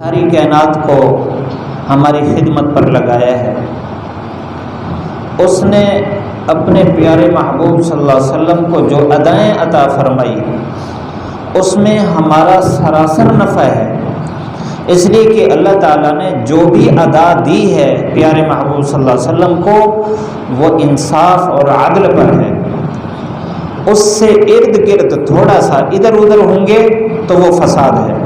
ساری کائنات کو ہماری خدمت پر لگایا ہے۔ اس نے اپنے پیارے محبوب صلی اللہ علیہ وسلم کو جو ادائیں عطا فرمائی اس میں ہمارا سراسر نفع ہے، اس لیے کہ اللہ تعالیٰ نے جو بھی ادا دی ہے پیارے محبوب صلی اللہ علیہ وسلم کو وہ انصاف اور عدل پر ہے۔ اس سے ارد گرد تھوڑا سا ادھر ادھر ہوں گے تو وہ فساد ہے۔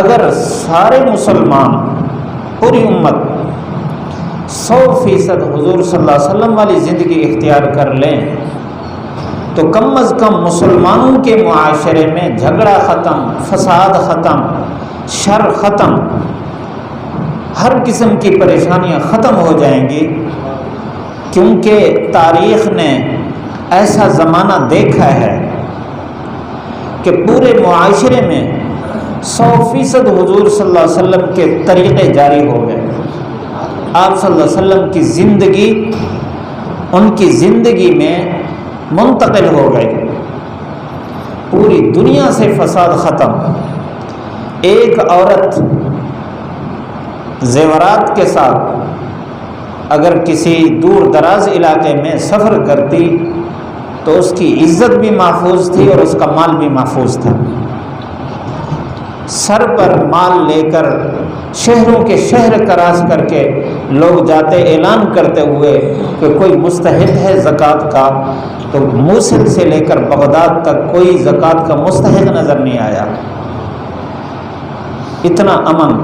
اگر سارے مسلمان پوری امت 100% حضور صلی اللہ علیہ وسلم والی زندگی اختیار کر لیں تو کم از کم مسلمانوں کے معاشرے میں جھگڑا ختم، فساد ختم، شر ختم، ہر قسم کی پریشانیاں ختم ہو جائیں گی، کیونکہ تاریخ نے ایسا زمانہ دیکھا ہے کہ پورے معاشرے میں 100% حضور صلی اللہ علیہ وسلم کے طریقے جاری ہو گئے۔ آپ صلی اللہ علیہ وسلم کی زندگی ان کی زندگی میں منتقل ہو گئی، پوری دنیا سے فساد ختم۔ ایک عورت زیورات کے ساتھ اگر کسی دور دراز علاقے میں سفر کرتی تو اس کی عزت بھی محفوظ تھی اور اس کا مال بھی محفوظ تھا۔ سر پر مال لے کر شہروں کے شہر کراس کر کے لوگ جاتے اعلان کرتے ہوئے کہ کوئی مستحق ہے زکوٰۃ کا، تو موصل سے لے کر بغداد تک کوئی زکوٰۃ کا مستحق نظر نہیں آیا۔ اتنا امن،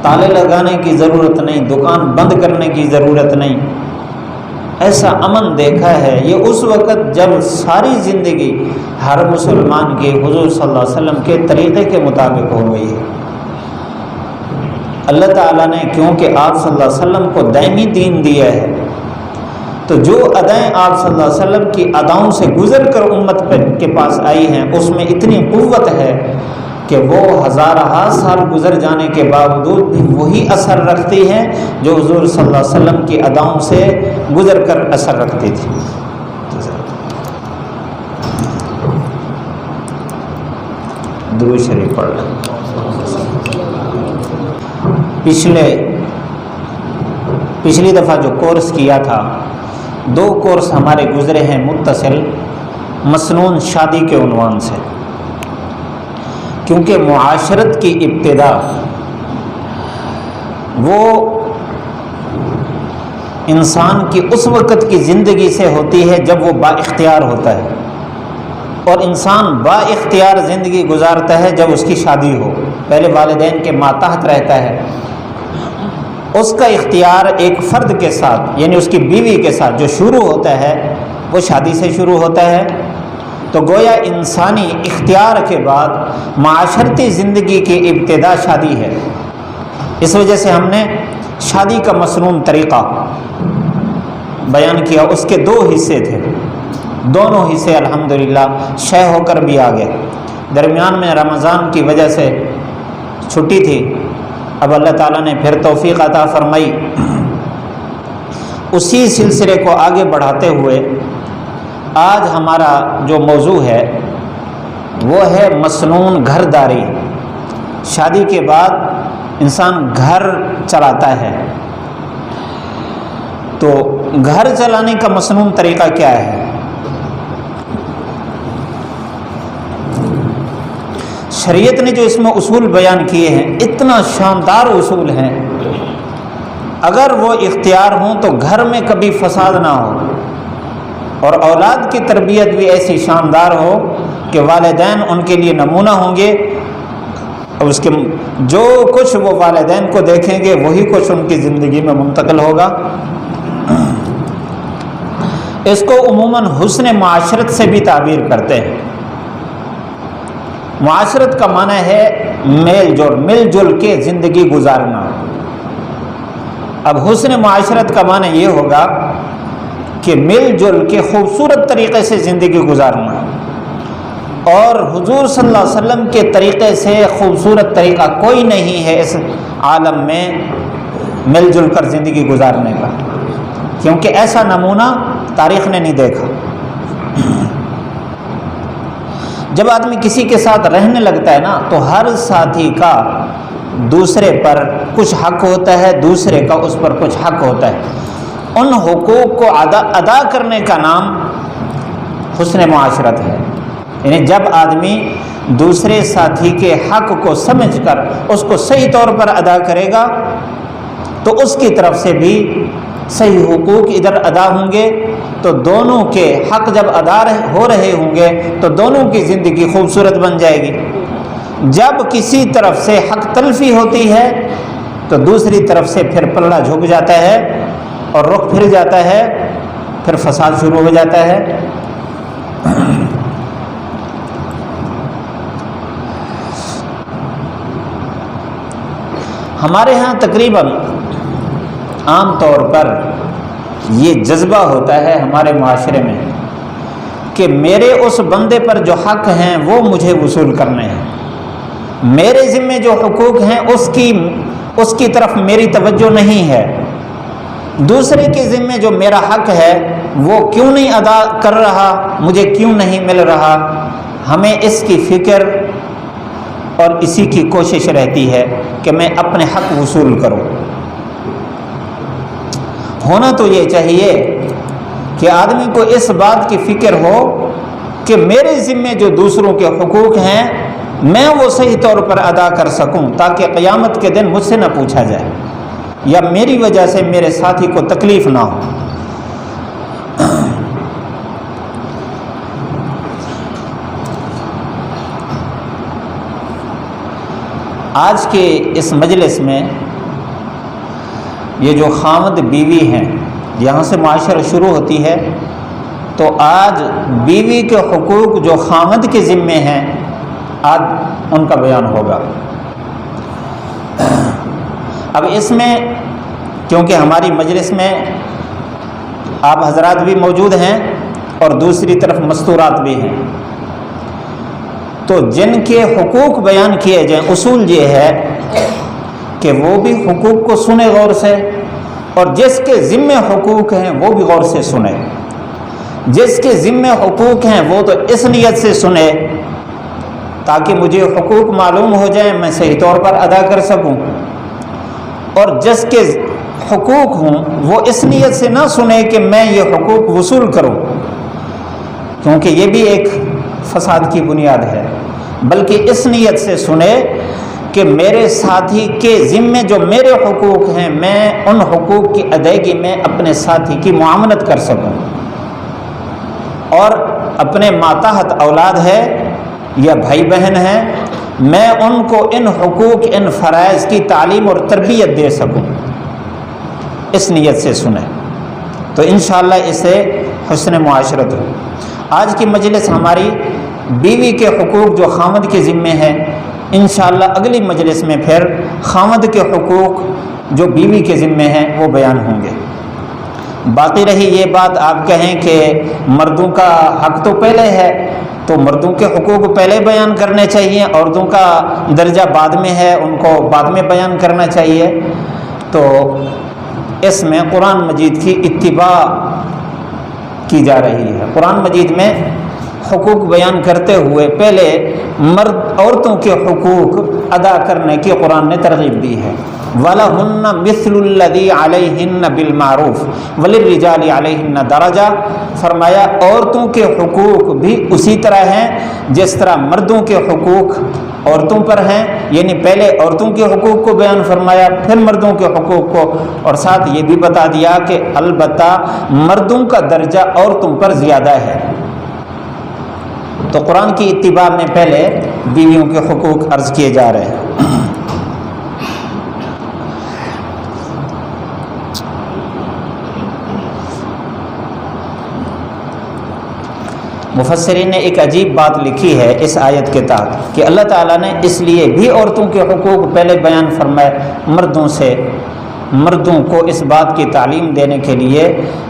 تالے لگانے کی ضرورت نہیں، دکان بند کرنے کی ضرورت نہیں، ایسا امن دیکھا ہے۔ یہ اس وقت جب ساری زندگی ہر مسلمان کی حضور صلی اللہ علیہ وسلم کے طریقے کے مطابق ہو گئی ہے۔ اللہ تعالیٰ نے کیونکہ آپ صلی اللہ علیہ وسلم کو دائمی دین دیا ہے تو جو ادائیں آپ صلی اللہ علیہ وسلم کی اداؤں سے گزر کر امت کے پاس آئی ہیں اس میں اتنی قوت ہے کہ وہ ہزارہ سال گزر جانے کے باوجود بھی وہی اثر رکھتی ہیں جو حضور صلی اللہ علیہ وسلم کی اداؤں سے گزر کر اثر رکھتی تھی۔ درود شریف پڑھ لیں۔ پچھلی دفعہ جو کورس کیا تھا، 2 کورس ہمارے گزرے ہیں متصل مسنون شادی کے عنوان سے، کیونکہ معاشرت کی ابتدا وہ انسان کی اس وقت کی زندگی سے ہوتی ہے جب وہ با اختیار ہوتا ہے، اور انسان با اختیار زندگی گزارتا ہے جب اس کی شادی ہو۔ پہلے والدین کے ماتحت رہتا ہے، اس کا اختیار ایک فرد کے ساتھ یعنی اس کی بیوی کے ساتھ جو شروع ہوتا ہے وہ شادی سے شروع ہوتا ہے۔ تو گویا انسانی اختیار کے بعد معاشرتی زندگی کی ابتدا شادی ہے۔ اس وجہ سے ہم نے شادی کا مسنون طریقہ بیان کیا۔ اس کے 2 حصے تھے، دونوں حصے الحمدللہ شے ہو کر بھی آ گئے۔ درمیان میں رمضان کی وجہ سے چھٹی تھی، اب اللہ تعالیٰ نے پھر توفیق عطا فرمائی۔ اسی سلسلے کو آگے بڑھاتے ہوئے آج ہمارا جو موضوع ہے وہ ہے مسنون گھرداری۔ شادی کے بعد انسان گھر چلاتا ہے، تو گھر چلانے کا مسنون طریقہ کیا ہے؟ شریعت نے جو اس میں اصول بیان کیے ہیں اتنا شاندار اصول ہیں، اگر وہ اختیار ہوں تو گھر میں کبھی فساد نہ ہو، اور اولاد کی تربیت بھی ایسی شاندار ہو کہ والدین ان کے لیے نمونہ ہوں گے، اور اس کے جو کچھ وہ والدین کو دیکھیں گے وہی کچھ ان کی زندگی میں منتقل ہوگا۔ اس کو عموماً حسن معاشرت سے بھی تعبیر کرتے ہیں۔ معاشرت کا معنی ہے مل جل کے زندگی گزارنا۔ اب حسن معاشرت کا معنی یہ ہوگا کہ مل جل کے خوبصورت طریقے سے زندگی گزارنا، اور حضور صلی اللہ علیہ وسلم کے طریقے سے خوبصورت طریقہ کوئی نہیں ہے اس عالم میں مل جل کر زندگی گزارنے کا، کیونکہ ایسا نمونہ تاریخ نے نہیں دیکھا۔ جب آدمی کسی کے ساتھ رہنے لگتا ہے نا تو ہر ساتھی کا دوسرے پر کچھ حق ہوتا ہے، دوسرے کا اس پر کچھ حق ہوتا ہے۔ ان حقوق کو ادا کرنے کا نام حسن معاشرت ہے۔ یعنی جب آدمی دوسرے ساتھی کے حق کو سمجھ کر اس کو صحیح طور پر ادا کرے گا تو اس کی طرف سے بھی صحیح حقوق ادھر ادا ہوں گے، تو دونوں کے حق جب ادا ہو رہے ہوں گے تو دونوں کی زندگی خوبصورت بن جائے گی۔ جب کسی طرف سے حق تلفی ہوتی ہے تو دوسری طرف سے پھر پلڑا جھک جاتا ہے اور رخ پھر جاتا ہے، پھر فساد شروع ہو جاتا ہے۔ ہمارے ہاں تقریباً عام طور پر یہ جذبہ ہوتا ہے ہمارے معاشرے میں کہ میرے اس بندے پر جو حق ہیں وہ مجھے وصول کرنے ہیں، میرے ذمے جو حقوق ہیں اس کی طرف میری توجہ نہیں ہے، دوسرے کے ذمے جو میرا حق ہے وہ کیوں نہیں ادا کر رہا، مجھے کیوں نہیں مل رہا۔ ہمیں اس کی فکر اور اسی کی کوشش رہتی ہے کہ میں اپنے حق وصول کروں۔ ہونا تو یہ چاہیے کہ آدمی کو اس بات کی فکر ہو کہ میرے ذمے جو دوسروں کے حقوق ہیں میں وہ صحیح طور پر ادا کر سکوں، تاکہ قیامت کے دن مجھ سے نہ پوچھا جائے یا میری وجہ سے میرے ساتھی کو تکلیف نہ ہو۔ آج کے اس مجلس میں یہ جو خاوند بیوی ہیں، یہاں سے معاشرہ شروع ہوتی ہے، تو آج بیوی کے حقوق جو خاوند کے ذمے ہیں آج ان کا بیان ہوگا۔ اب اس میں کیونکہ ہماری مجلس میں آپ حضرات بھی موجود ہیں اور دوسری طرف مستورات بھی ہیں، تو جن کے حقوق بیان کیے جائیں اصول یہ ہے کہ وہ بھی حقوق کو سنے غور سے، اور جس کے ذمے حقوق ہیں وہ بھی غور سے سنے۔ جس کے ذمے حقوق ہیں وہ تو اس نیت سے سنے تاکہ مجھے حقوق معلوم ہو جائیں، میں صحیح طور پر ادا کر سکوں، اور جس کے حقوق ہوں وہ اس نیت سے نہ سنے کہ میں یہ حقوق وصول کروں، کیونکہ یہ بھی ایک فساد کی بنیاد ہے، بلکہ اس نیت سے سنے کہ میرے ساتھی کے ذمے جو میرے حقوق ہیں میں ان حقوق کی ادائیگی میں اپنے ساتھی کی معاملت کر سکوں، اور اپنے ماتحت اولاد ہے یا بھائی بہن ہیں میں ان کو ان حقوق ان فرائض کی تعلیم اور تربیت دے سکوں، اس نیت سے سنیں تو انشاءاللہ اسے حسن معاشرت ہو۔ آج کی مجلس ہماری بیوی کے حقوق جو خاوند کے ذمے ہیں، انشاءاللہ اگلی مجلس میں پھر خاوند کے حقوق جو بیوی کے ذمے ہیں وہ بیان ہوں گے۔ باقی رہی یہ بات آپ کہیں کہ مردوں کا حق تو پہلے ہے تو مردوں کے حقوق پہلے بیان کرنے چاہیے، عورتوں کا درجہ بعد میں ہے ان کو بعد میں بیان کرنا چاہیے، تو اس میں قرآن مجید کی اتباع کی جا رہی ہے۔ قرآن مجید میں حقوق بیان کرتے ہوئے پہلے عورتوں کے حقوق ادا کرنے کی قرآن نے ترغیب دی ہے۔ وَلَهُنَّ مِثْلُ الَّذِي عَلَيْهِنَّ بِالْمَعْرُوفِ وَلِلرِّجَالِ عَلَيْهِنَّ دَرَجَةٌ، فرمایا عورتوں کے حقوق بھی اسی طرح ہیں جس طرح مردوں کے حقوق عورتوں پر ہیں، یعنی پہلے عورتوں کے حقوق کو بیان فرمایا پھر مردوں کے حقوق کو، اور ساتھ یہ بھی بتا دیا کہ البتہ مردوں کا درجہ عورتوں پر زیادہ ہے۔ تو قرآن کی اتباع میں پہلے بیویوں کے حقوق عرض کیے جا رہے ہیں۔ مفسرین نے ایک عجیب بات لکھی ہے اس آیت کے تحت کہ اللہ تعالیٰ نے اس لیے بھی عورتوں کے حقوق پہلے بیان فرمائے مردوں کو اس بات کی تعلیم دینے کے لیے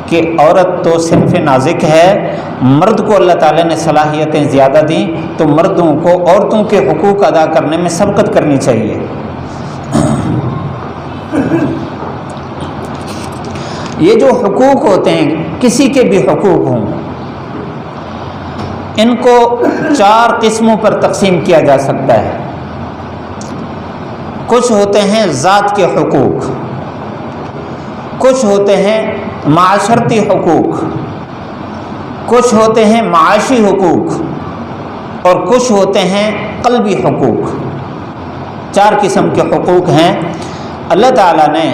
کہ عورت تو صنف نازک ہے، مرد کو اللہ تعالیٰ نے صلاحیتیں زیادہ دیں تو مردوں کو عورتوں کے حقوق ادا کرنے میں سبقت کرنی چاہیے۔ یہ جو حقوق ہوتے ہیں کسی کے بھی حقوق ہوں، ان کو 4 قسموں پر تقسیم کیا جا سکتا ہے۔ کچھ ہوتے ہیں ذات کے حقوق، کچھ ہوتے ہیں معاشرتی حقوق، کچھ ہوتے ہیں معاشی حقوق، اور کچھ ہوتے ہیں قلبی حقوق۔ 4 قسم کے حقوق ہیں۔ اللہ تعالیٰ نے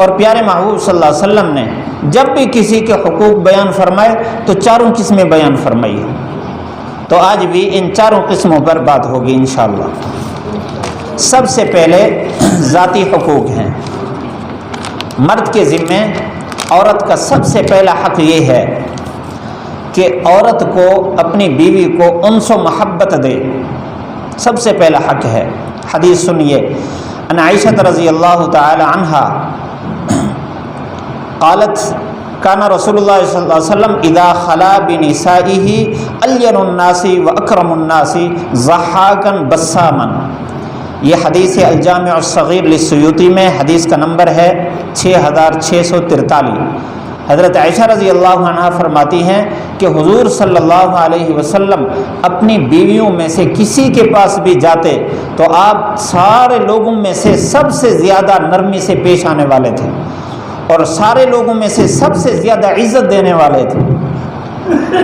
اور پیارے محبوب صلی اللہ علیہ وسلم نے جب بھی کسی کے حقوق بیان فرمائے تو 4 قسمیں بیان فرمائی ہیں۔ تو آج بھی ان 4 قسموں پر بات ہوگی انشاءاللہ۔ سب سے پہلے ذاتی حقوق ہیں۔ مرد کے ذمے عورت کا سب سے پہلا حق یہ ہے کہ عورت کو اپنی بیوی کو انس و محبت دے، سب سے پہلا حق ہے۔ حدیث سنیے، ان عائشہ رضی اللہ تعالی عنہا قالت کان رسول اللہ صلی اللہ علیہ وسلم اذا خلا بنسائه الین الناس واکرم الناس ضحاکا بساما۔ یہ حدیث الجامع الصغیر للسیوطی میں حدیث کا نمبر ہے 6643۔ حضرت عائشہ رضی اللہ عنہا فرماتی ہیں کہ حضور صلی اللہ علیہ وسلم اپنی بیویوں میں سے کسی کے پاس بھی جاتے تو آپ سارے لوگوں میں سے سب سے زیادہ نرمی سے پیش آنے والے تھے، اور سارے لوگوں میں سے سب سے زیادہ عزت دینے والے تھے،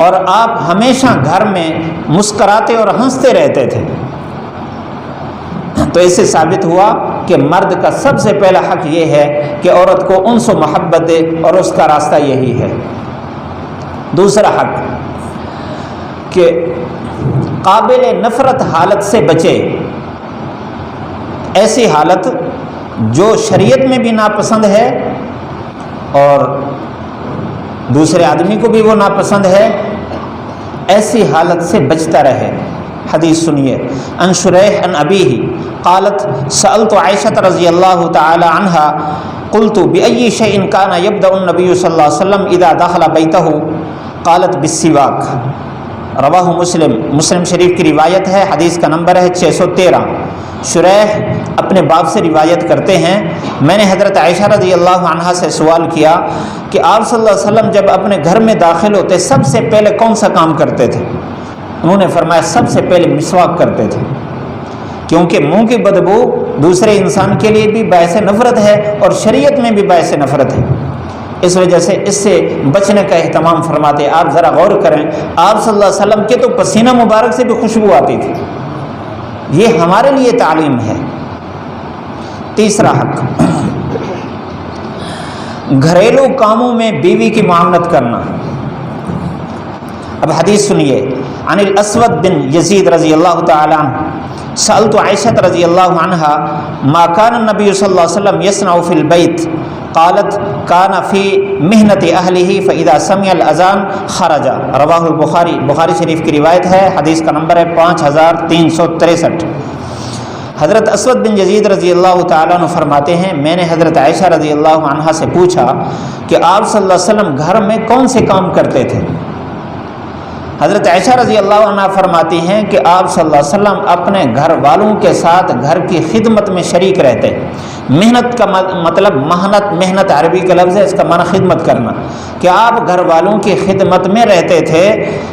اور آپ ہمیشہ گھر میں مسکراتے اور ہنستے رہتے تھے۔ تو اس سے ثابت ہوا کہ مرد کا سب سے پہلا حق یہ ہے کہ عورت کو انس و محبت دے، اور اس کا راستہ یہی ہے۔ دوسرا حق کہ قابل نفرت حالت سے بچے، ایسی حالت جو شریعت میں بھی ناپسند ہے اور دوسرے آدمی کو بھی وہ ناپسند ہے، ایسی حالت سے بچتا رہے۔ حدیث سنیے، ان شریح ان ابیہ قالت سألت عائشہ رضی اللہ تعالی عنہا قلت بأي شيء كان يبدأ النبي صلی اللہ علیہ وسلم اذا دخل بيته قالت بالسواک۔ رواہ مسلم شریف کی روایت ہے، حدیث کا نمبر ہے 613۔ شریح اپنے باپ سے روایت کرتے ہیں، میں نے حضرت عائشہ رضی اللہ عنہا سے سوال کیا کہ آپ صلی اللہ علیہ وسلم جب اپنے گھر میں داخل ہوتے سب سے پہلے کون سا کام کرتے تھے؟ انہوں نے فرمایا سب سے پہلے مسواک کرتے تھے، کیونکہ منہ کی بدبو دوسرے انسان کے لیے بھی باعث نفرت ہے اور شریعت میں بھی باعث نفرت ہے، اس وجہ سے اس سے بچنے کا اہتمام فرماتے۔ آپ ذرا غور کریں، آپ صلی اللہ علیہ وسلم کے تو پسینہ مبارک سے بھی خوشبو آتی تھی۔ یہ ہمارے لیے تعلیم ہے۔ تیسرا حق، گھریلو کاموں میں بیوی کی معاونت کرنا۔ اب حدیث سنیے، عن الاسود بن یزید رضی اللہ تعالی عنہ سألت عائشہ رضی اللہ عنہا ما کان النبی صلی اللہ علیہ وسلم یصنع فی البیت قالت کان فی محنت اہلہ فاذا سمع الاذان خرج۔ رواہ البخاری، بخاری شریف کی روایت ہے، حدیث کا نمبر ہے 5363۔ حضرت اسود بن یزید رضی اللہ تعالیٰ عنہ فرماتے ہیں، میں نے حضرت عائشہ رضی اللہ عنہا سے پوچھا کہ آپ صلی اللہ علیہ وسلم گھر میں کون سے کام کرتے تھے؟ حضرت عائشہ رضی اللہ عنہ فرماتی ہیں کہ آپ صلی اللہ علیہ وسلم اپنے گھر والوں کے ساتھ گھر کی خدمت میں شریک رہتے۔ محنت کا مطلب محنت عربی کا لفظ ہے، اس کا معنی خدمت کرنا، کہ آپ گھر والوں کی خدمت میں رہتے تھے۔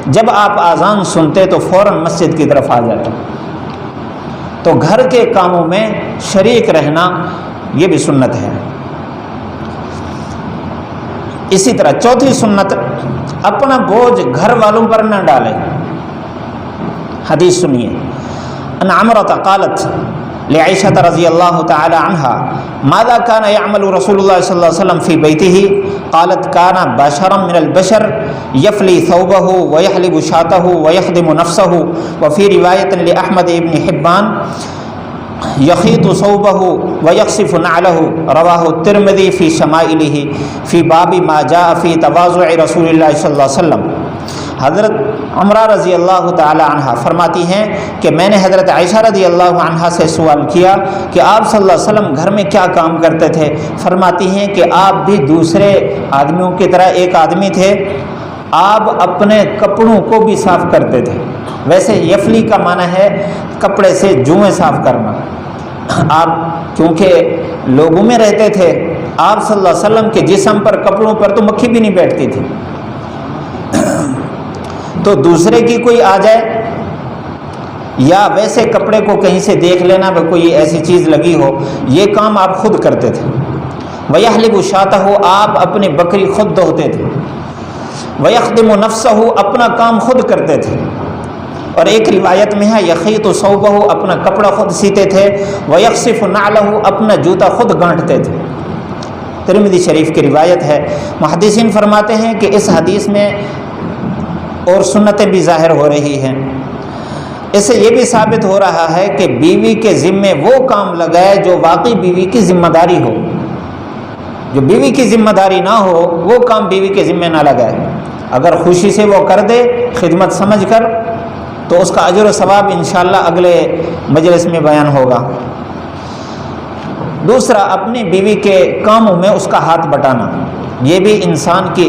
جب آپ اذان سنتے تو فوراً مسجد کی طرف آ جاتے۔ تو گھر کے کاموں میں شریک رہنا یہ بھی سنت ہے۔ اسی طرح چوتھی سنت، اپنا بوجھ گھر والوں پر نہ ڈالے۔ حدیث سنیے، ان عمرۃ قالت لعائشہ رضی اللہ تعالی عنہا ماذا كان يعمل رسول اللہ صلی اللہ علیہ وسلم فی بیتہ قالت كان بشرا من البشر یفلی ثوبہ ویحلب شاته ویخدم نفسه وفی روایت لأحمد بن حبان یخیط ثوبہ ویقصف نعلہ۔ رواہ الترمذی فی شمائلہ فی باب ما جاء فی تواضع رسول اللہ صلی اللہ علیہ وسلم۔ حضرت عمرہ رضی اللہ تعالی عنہ فرماتی ہیں کہ میں نے حضرت عائشہ رضی اللہ عنہ سے سوال کیا کہ آپ صلی اللہ علیہ وسلم گھر میں کیا کام کرتے تھے؟ فرماتی ہیں کہ آپ بھی دوسرے آدمیوں کی طرح ایک آدمی تھے، آپ اپنے کپڑوں کو بھی صاف کرتے تھے۔ ویسے یفلی کا معنی ہے کپڑے سے جوئیں صاف کرنا۔ آپ کیونکہ لوگوں میں رہتے تھے، آپ صلی اللہ علیہ وسلم کے جسم پر کپڑوں پر تو مکھی بھی نہیں بیٹھتی تھی۔ تو دوسرے کی کوئی آ جائے یا ویسے کپڑے کو کہیں سے دیکھ لینا کہ کوئی ایسی چیز لگی ہو، یہ کام آپ خود کرتے تھے۔ وَيَحْلِبُ شَاةَهُ، آپ اپنی بکری خود دھوتے تھے۔ وَيَخْدِمُ نَفْسَهُ، اپنا کام خود کرتے تھے۔ اور ایک روایت میں ہے یخیط ثوبہ، اپنا کپڑا خود سیتے تھے۔ ویخصف نعلہ، اپنا جوتا خود گانٹتے تھے۔ ترمذی شریف کی روایت ہے۔ محدثین فرماتے ہیں کہ اس حدیث میں اور سنتیں بھی ظاہر ہو رہی ہیں۔ اس سے یہ بھی ثابت ہو رہا ہے کہ بیوی کے ذمے وہ کام لگائے جو واقعی بیوی کی ذمہ داری ہو۔ جو بیوی کی ذمہ داری نہ ہو وہ کام بیوی کے ذمے نہ لگائے۔ اگر خوشی سے وہ کر دے خدمت سمجھ کر تو اس کا اجر و ثواب انشاءاللہ اگلے مجلس میں بیان ہوگا۔ دوسرا، اپنی بیوی کے کاموں میں اس کا ہاتھ بٹانا، یہ بھی انسان کی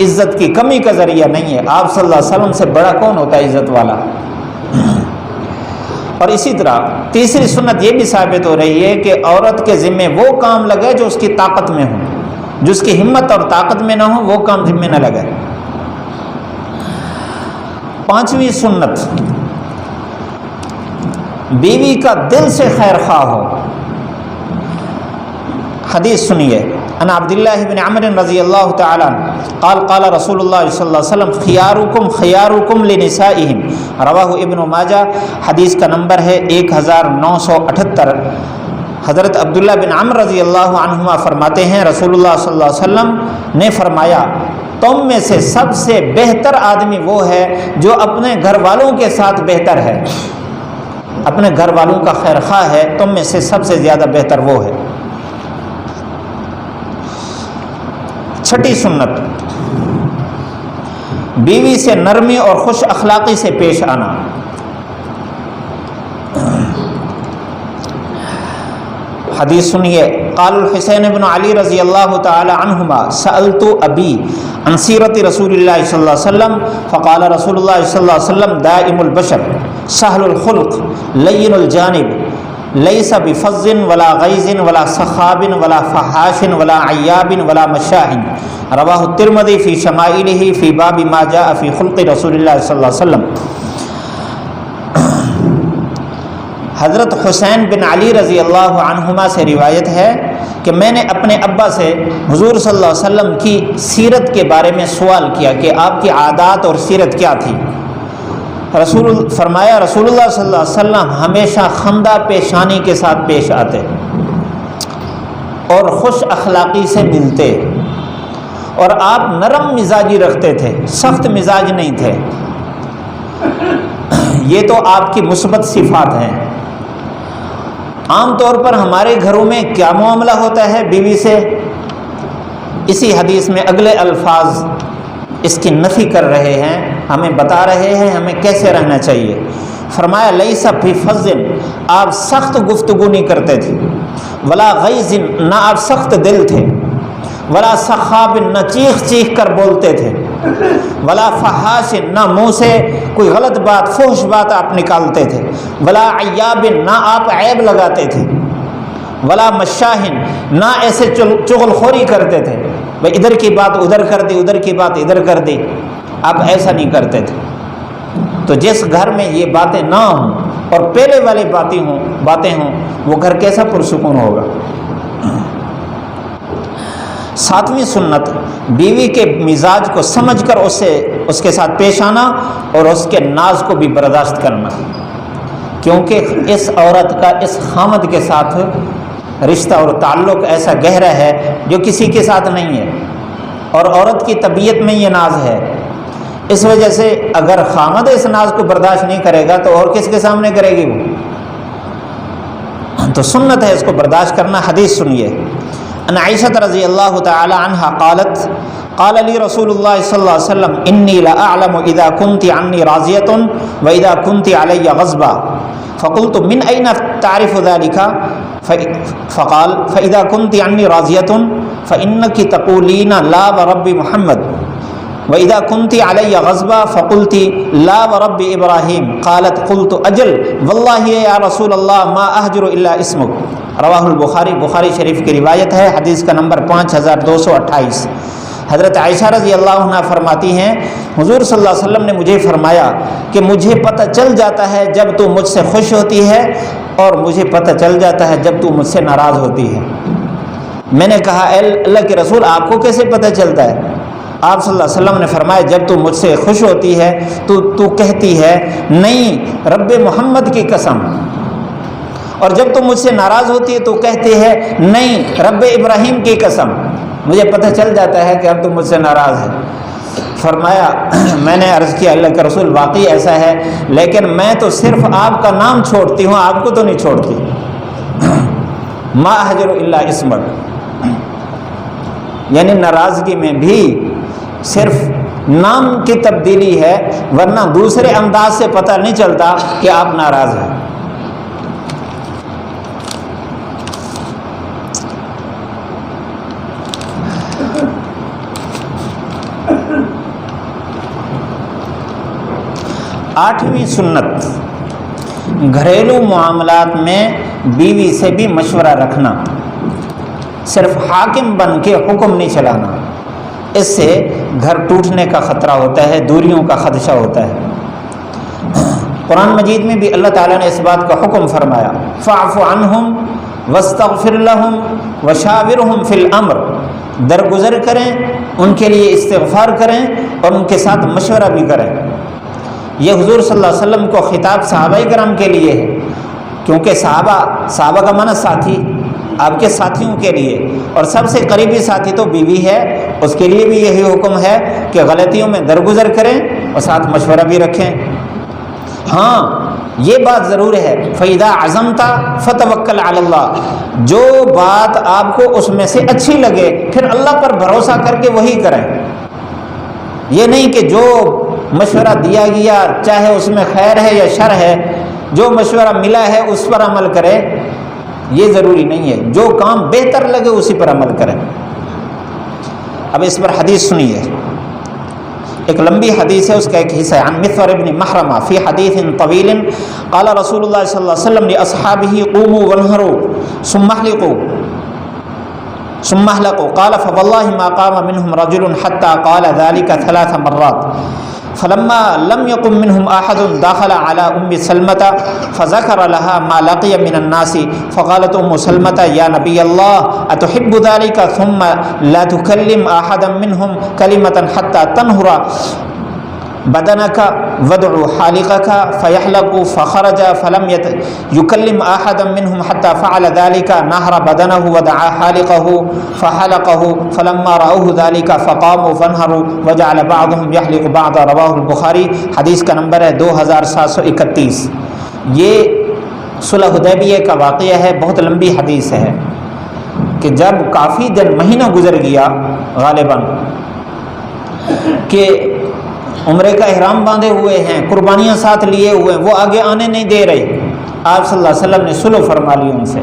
عزت کی کمی کا ذریعہ نہیں ہے۔ آپ صلی اللہ علیہ وسلم سے بڑا کون ہوتا ہے عزت والا؟ اور اسی طرح تیسری سنت یہ بھی ثابت ہو رہی ہے کہ عورت کے ذمے وہ کام لگے جو اس کی طاقت میں ہو، جو اس کی ہمت اور طاقت میں نہ ہو وہ کام ذمے نہ لگے۔ پانچویں سنت، بیوی کا دل سے خیر خواہ ہو۔ حدیث سنیے، ان عبداللہ بن عمرو رضی اللہ تعالی عنہ قال قال رسول اللہ صلی اللہ علیہ وسلم خیارکم خیارکم لنسائہم، رواہ ابن ماجہ، حدیث کا نمبر ہے 1978۔ حضرت عبداللہ بن عمرو رضی اللہ عنہما فرماتے ہیں رسول اللہ صلی اللہ علیہ وسلم نے فرمایا تم میں سے سب سے بہتر آدمی وہ ہے جو اپنے گھر والوں کے ساتھ بہتر ہے، اپنے گھر والوں کا خیر خواہ ہے، تم میں سے سب سے زیادہ بہتر وہ ہے۔ چھٹی سنت، بیوی سے نرمی اور خوش اخلاقی سے پیش آنا۔ حدیث سنیے، قال الحسین بن علی رضی اللہ تعالی عنہما سألت ابی عن سیرت رسول اللہ صلی اللہ علیہ وسلم فقال رسول اللہ صلی اللہ علیہ وسلم دائم البشر سهل الخلق لین الجانب لیس بفظ ولا غیظ ولا سخاب ولا فحاش ولا عیاب ولا مشاح، رواہ الترمذی فی شمائلہ فی باب ما جاء فی خلق رسول اللہ صلی اللہ علیہ وسلم۔ حضرت حسین بن علی رضی اللہ عنہما سے روایت ہے کہ میں نے اپنے ابا سے حضور صلی اللہ علیہ وسلم کی سیرت کے بارے میں سوال کیا کہ آپ کی عادات اور سیرت کیا تھی۔ فرمایا رسول اللہ صلی اللہ علیہ وسلم ہمیشہ خندہ پیشانی کے ساتھ پیش آتے اور خوش اخلاقی سے ملتے، اور آپ نرم مزاجی رکھتے تھے، سخت مزاج نہیں تھے۔ یہ تو آپ کی مثبت صفات ہیں۔ عام طور پر ہمارے گھروں میں کیا معاملہ ہوتا ہے بیوی سے، اسی حدیث میں اگلے الفاظ اس کی نفی کر رہے ہیں، ہمیں بتا رہے ہیں ہمیں کیسے رہنا چاہیے۔ فرمایا لیس فی فظ، آپ سخت گفتگو نہیں کرتے تھے، ولا غیظ، نہ آپ سخت دل تھے، ولا سخاب، نہ چیخ چیخ کر بولتے تھے، ولا فحاش، نہ منہ سے کوئی غلط بات فحش بات آپ نکالتے تھے، ولا عیاب، نہ آپ عیب لگاتے تھے، ولا مشاہن، نہ ایسے چغل خوری کرتے تھے، بھائی ادھر کی بات ادھر کر دی ادھر کی بات ادھر کر دی، آپ ایسا نہیں کرتے تھے۔ تو جس گھر میں یہ باتیں نہ ہوں اور پہلے والی باتیں ہوں وہ گھر کیسا پرسکون ہوگا۔ ساتویں سنت، بیوی کے مزاج کو سمجھ کر اس کے ساتھ پیش آنا اور اس کے ناز کو بھی برداشت کرنا، کیونکہ اس عورت کا اس خامد کے ساتھ رشتہ اور تعلق ایسا گہرا ہے جو کسی کے ساتھ نہیں ہے، اور عورت کی طبیعت میں یہ ناز ہے۔ اس وجہ سے اگر خامد اس ناز کو برداشت نہیں کرے گا تو اور کس کے سامنے کرے گی وہ؟ تو سنت ہے اس کو برداشت کرنا۔ حدیث سنیے، ان عائشہ رضی اللہ تعالی عنہا قالت قال لی رسول اللہ صلی اللہ علیہ وسلم انی لاعلم اذا كنت عنی راضیۃ واذا كنت علی غضبا فقلت من این تعرف ذلك فقال فاذا كنت عنی راضیۃ فانک تقولین لا ورب محمد وَإِذَا كُنْتِ عَلَيَّ غَضْبًا فَقُلْتِ لَا وَرَبِّ إِبْرَاهِيمَ قَالَتْ قُلْتُ أَجَلْ وَاللَّهِ يَا رَسُولَ اللَّهِ مَا أَهْجُرُ إِلَّا اسْمُكَ، رواہ البخاری، بخاری شریف کی روایت ہے، حدیث کا نمبر 5228۔ حضرت عائشہ رضی اللہ عنہ فرماتی ہیں حضور صلی اللہ علیہ وسلم نے مجھے فرمایا کہ مجھے پتہ چل جاتا ہے جب تو مجھ سے خوش ہوتی ہے اور مجھے پتہ چل جاتا ہے جب تو مجھ سے ناراض ہوتی ہے۔ میں نے کہا اے اللہ کے رسول آپ کو کیسے پتہ چلتا ہے؟ آپ صلی اللہ علیہ وسلم نے فرمایا جب تو مجھ سے خوش ہوتی ہے تو کہتی ہے نہیں رب محمد کی قسم، اور جب تو مجھ سے ناراض ہوتی ہے تو کہتی ہے نہیں رب ابراہیم کی قسم، مجھے پتہ چل جاتا ہے کہ اب تو مجھ سے ناراض ہے۔ فرمایا میں نے عرض کیا اللہ کے رسول واقعی ایسا ہے، لیکن میں تو صرف آپ کا نام چھوڑتی ہوں، آپ کو تو نہیں چھوڑتی۔ ما احجر الا اسمک، یعنی ناراضگی میں بھی صرف نام کی تبدیلی ہے، ورنہ دوسرے انداز سے پتہ نہیں چلتا کہ آپ ناراض ہیں۔ آٹھویں سنت، گھریلو معاملات میں بیوی سے بھی مشورہ رکھنا، صرف حاکم بن کے حکم نہیں چلانا، اس سے گھر ٹوٹنے کا خطرہ ہوتا ہے، دوریوں کا خدشہ ہوتا ہے۔ قرآن مجید میں بھی اللہ تعالیٰ نے اس بات کا حکم فرمایا فاعف عنہم واستغفر لہم وشاورہم فی الامر، درگزر کریں ان کے لیے، استغفار کریں اور ان کے ساتھ مشورہ بھی کریں۔ یہ حضور صلی اللہ علیہ وسلم کو خطاب صحابہ کرام کے لیے ہے، کیونکہ صحابہ کا معنی ساتھی، آپ کے ساتھیوں کے لیے، اور سب سے قریبی ساتھی تو بیوی ہے، اس کے لیے بھی یہی حکم ہے کہ غلطیوں میں درگزر کریں اور ساتھ مشورہ بھی رکھیں۔ ہاں یہ بات ضرور ہے فَإِذَا عَزَمْتَ فَتَوَكَّلْ عَلَى اللَّهِ، جو بات آپ کو اس میں سے اچھی لگے پھر اللہ پر بھروسہ کر کے وہی کریں۔ یہ نہیں کہ جو مشورہ دیا گیا چاہے اس میں خیر ہے یا شر ہے، جو مشورہ ملا ہے اس پر عمل کرے، یہ ضروری نہیں ہے، جو کام بہتر لگے اسی پر عمل کریں۔ اب اس پر حدیث سنیے، ایک لمبی حدیث ہے، اس کا ایک حصہ ہے۔ عن مسور ابن محرمہ فی حدیث طویل قال رسول اللہ صلی اللہ علیہ وسلم لاصحابہ قوموا وانحروا ثم احلقوا قال فوالله ما قام منهم رجل حتى قال ذلك 3 مرات فلما لم يقم منهم احد دخل على ام سلمة فذكر لها ما لقي من الناس فقالت ام سلمة يا نبي الله اتحب ذلك ثم لا تكلم احدا منهم كلمة حتى تنهر بدنك وادع حالقك فيحلق فخرج فلم يكلم احدا منهم حتى فعل ذلك نهر بدنه ودعا حالقه فحلقه فلما راوه ذلك فقاموا فانهروا وجعل بعضهم يحلق بعضا رواه البخاری۔ حدیث کا نمبر ہے 2731۔ یہ صلح حدیبیہ کا واقعہ ہے، بہت لمبی حدیث ہے کہ جب کافی دن مہینہ گزر گیا غالباً کہ عمرے کا احرام باندھے ہوئے ہیں، قربانیاں ساتھ لیے ہوئے ہیں، وہ آگے آنے نہیں دے رہے، آپ صلی اللہ علیہ وسلم نے صلح فرما لی ان سے،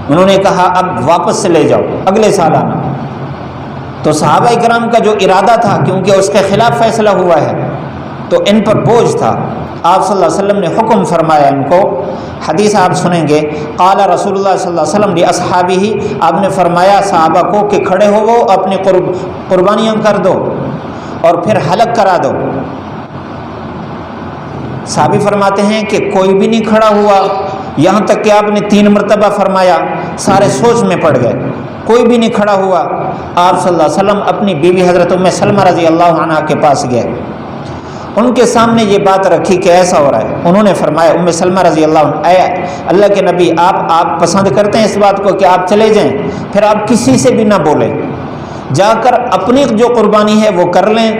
انہوں نے کہا اب واپس سے لے جاؤ، اگلے سال آنا۔ تو صحابہ کرام کا جو ارادہ تھا، کیونکہ اس کے خلاف فیصلہ ہوا ہے تو ان پر بوجھ تھا، آپ صلی اللہ علیہ وسلم نے حکم فرمایا ان کو۔ حدیث آپ سنیں گے، قال رسول اللہ صلی اللہ علیہ وسلم لاصحابہ، آپ نے فرمایا صحابہ کو کہ کھڑے ہو وہ اپنی قربانیاں کر دو اور پھر حلق کرا دو۔ صحابی فرماتے ہیں کہ کوئی بھی نہیں کھڑا ہوا، یہاں تک کہ آپ نے 3 مرتبہ فرمایا، سارے سوچ میں پڑ گئے، کوئی بھی نہیں کھڑا ہوا۔ آپ صلی اللہ علیہ وسلم اپنی بیوی حضرت ام سلمہ رضی اللہ عنہا کے پاس گئے، ان کے سامنے یہ بات رکھی کہ ایسا ہو رہا ہے۔ انہوں نے فرمایا، ام سلمہ رضی اللہ عنہ، اے اللہ کے نبی، آپ پسند کرتے ہیں اس بات کو کہ آپ چلے جائیں، پھر آپ کسی سے بھی نہ بولیں، جا کر اپنی جو قربانی ہے وہ کر لیں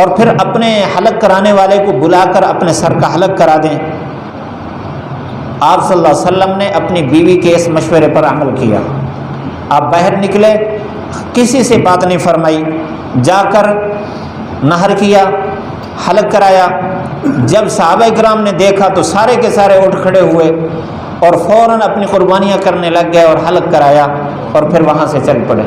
اور پھر اپنے حلق کرانے والے کو بلا کر اپنے سر کا حلق کرا دیں۔ آپ صلی اللہ علیہ وسلم نے اپنی بیوی کے اس مشورے پر عمل کیا۔ آپ باہر نکلے، کسی سے بات نہیں فرمائی، جا کر نہر کیا، حلق کرایا۔ جب صحابہ کرام نے دیکھا تو سارے کے سارے اٹھ کھڑے ہوئے اور فوراً اپنی قربانیاں کرنے لگ گئے اور حلق کرایا اور پھر وہاں سے چل پڑے۔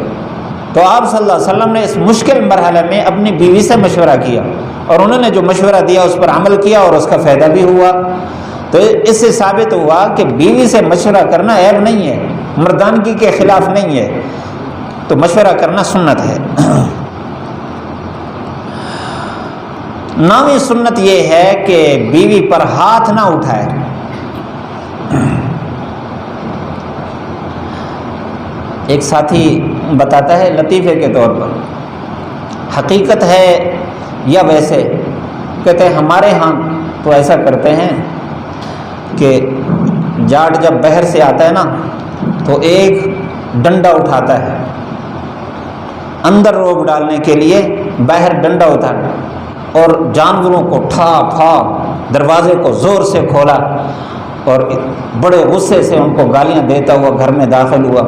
تو آپ صلی اللہ علیہ وسلم نے اس مشکل مرحلے میں اپنی بیوی سے مشورہ کیا اور انہوں نے جو مشورہ دیا اس پر عمل کیا اور اس کا فائدہ بھی ہوا۔ تو اس سے ثابت ہوا کہ بیوی سے مشورہ کرنا عیب نہیں ہے، مردانگی کے خلاف نہیں ہے، تو مشورہ کرنا سنت ہے۔ 9ویں سنت یہ ہے کہ بیوی پر ہاتھ نہ اٹھائے۔ ایک ساتھی بتاتا ہے لطیفے کے طور پر، حقیقت ہے یا ویسے، کہتے ہیں ہمارے ہاں تو ایسا کرتے ہیں کہ جاٹ جب بہر سے آتا ہے نا تو ایک ڈنڈا اٹھاتا ہے اندر روب ڈالنے کے لیے، باہر ڈنڈا اٹھاتا اور جانوروں کو ٹھا پھا دروازے کو زور سے کھولا اور بڑے غصے سے ان کو گالیاں دیتا ہوا گھر میں داخل ہوا،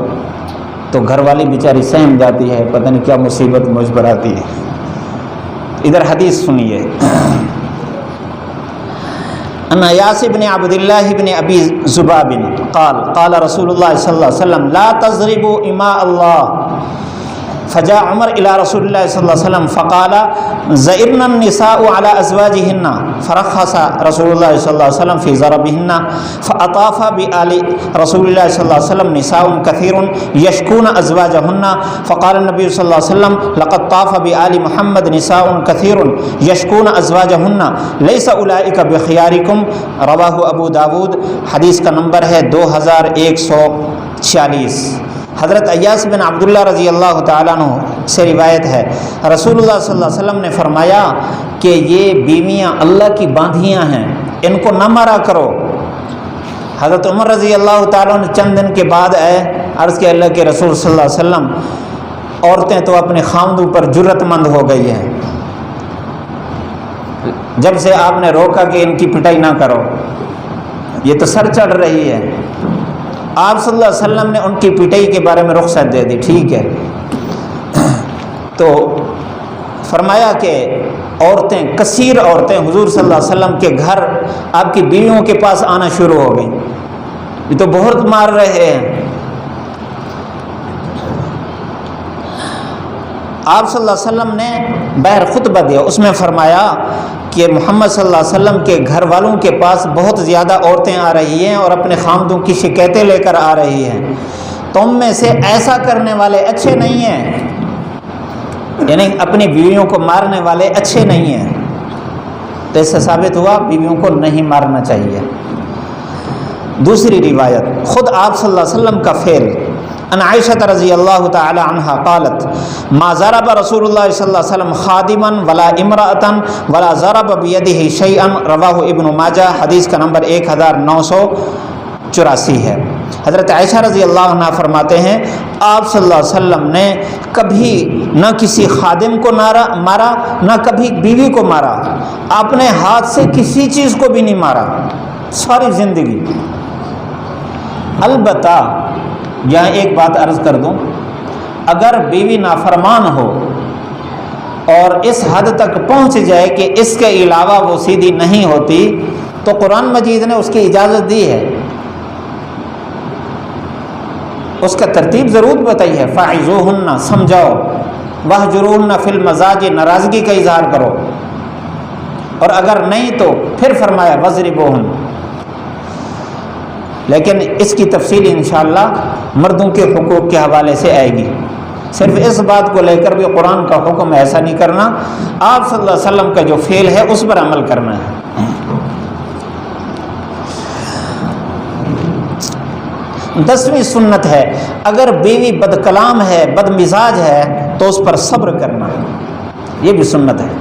تو گھر والی بیچاری سہم جاتی ہے، پتہ نہیں کیا مصیبت مجھ پر آتی ہے۔ ادھر حدیث سنیے، ان یاس بن عبد اللہ بن ابی ذباب قال قال رسول اللہ صلی اللہ علیہ وسلم لا تضربوا اماء اللہ، فجاء عمر الى رسول اللہ صلی اللہ علیہ وسلم فقال زئرن النساء على ازواجهن فرخص رسول اللہ صلی اللہ علیہ وسلم في ضربهن فاطاف بآل رسول اللہ صلی اللہ علیہ وسلم نساء كثير يشكون ازواجهن فقال النبي صلی اللہ علیہ وسلم لقد طاف بآل محمد نساء كثير يشكون ازواجهن ليس اولئك بخياركم، رواه ابو داود، حدیث کا نمبر ہے 2146۔ حضرت ایاس بن عبداللہ رضی اللہ تعالیٰ عنہ سے روایت ہے، رسول اللہ صلی اللہ علیہ وسلم نے فرمایا کہ یہ بیویاں اللہ کی باندھیاں ہیں، ان کو نہ مارا کرو۔ حضرت عمر رضی اللہ تعالیٰ عنہ چند دن کے بعد آئے، عرض کہ اللہ کے رسول صلی اللہ علیہ وسلم عورتیں تو اپنے خامدوں پر جرت مند ہو گئی ہیں، جب سے آپ نے روکا کہ ان کی پٹائی نہ کرو یہ تو سر چڑھ رہی ہے۔ آپ صلی اللہ علیہ وسلم نے ان کی پٹائی کے بارے میں رخصت دے دی، ٹھیک ہے، تو فرمایا کہ عورتیں، کثیر عورتیں حضور صلی اللہ علیہ وسلم کے گھر آپ کی بیویوں کے پاس آنا شروع ہو گئیں، یہ تو بہت مار رہے ہیں۔ آپ صلی اللہ علیہ وسلم نے باہر خطبہ دیا، اس میں فرمایا کہ محمد صلی اللہ علیہ وسلم کے گھر والوں کے پاس بہت زیادہ عورتیں آ رہی ہیں اور اپنے خامدوں کی شکایتیں لے کر آ رہی ہیں، تم میں سے ایسا کرنے والے اچھے نہیں ہیں، یعنی اپنی بیویوں کو مارنے والے اچھے نہیں ہیں۔ تو اس سے ثابت ہوا بیویوں کو نہیں مارنا چاہیے۔ دوسری روایت، خود آپ صلی اللہ علیہ وسلم کا فعل، ان عائشہ رضی اللہ تعالی عنہا قالت ما ضرب رسول اللہ صلی اللہ علیہ وسلم خادما ولا امرأة ولا ضرب بیدہ شیئا، رواہ ابن ماجہ، حدیث کا نمبر 1984 ہے۔ حضرت عائشہ رضی اللہ عنہ فرماتے ہیں آپ صلی اللہ علیہ وسلم نے کبھی نہ کسی خادم کو مارا نہ کبھی بیوی کو مارا، اپنے ہاتھ سے کسی چیز کو بھی نہیں مارا ساری زندگی۔ البتہ یہاں ایک بات عرض کر دوں، اگر بیوی نافرمان ہو اور اس حد تک پہنچ جائے کہ اس کے علاوہ وہ سیدھی نہیں ہوتی، تو قرآن مجید نے اس کی اجازت دی ہے، اس کا ترتیب ضرور بتائی ہے، فاعظوہن، سمجھاؤ، واہجروہن فی المضاجع، ناراضگی کا اظہار کرو، اور اگر نہیں تو پھر فرمایا وضربوہن۔ لیکن اس کی تفصیل انشاءاللہ مردوں کے حقوق کے حوالے سے آئے گی، صرف اس بات کو لے کر بھی قرآن کا حکم ایسا نہیں کرنا، آپ صلی اللہ علیہ وسلم کا جو فعل ہے اس پر عمل کرنا ہے۔ 10ویں سنت ہے، اگر بیوی بد کلام ہے، بد مزاج ہے تو اس پر صبر کرنا، یہ بھی سنت ہے۔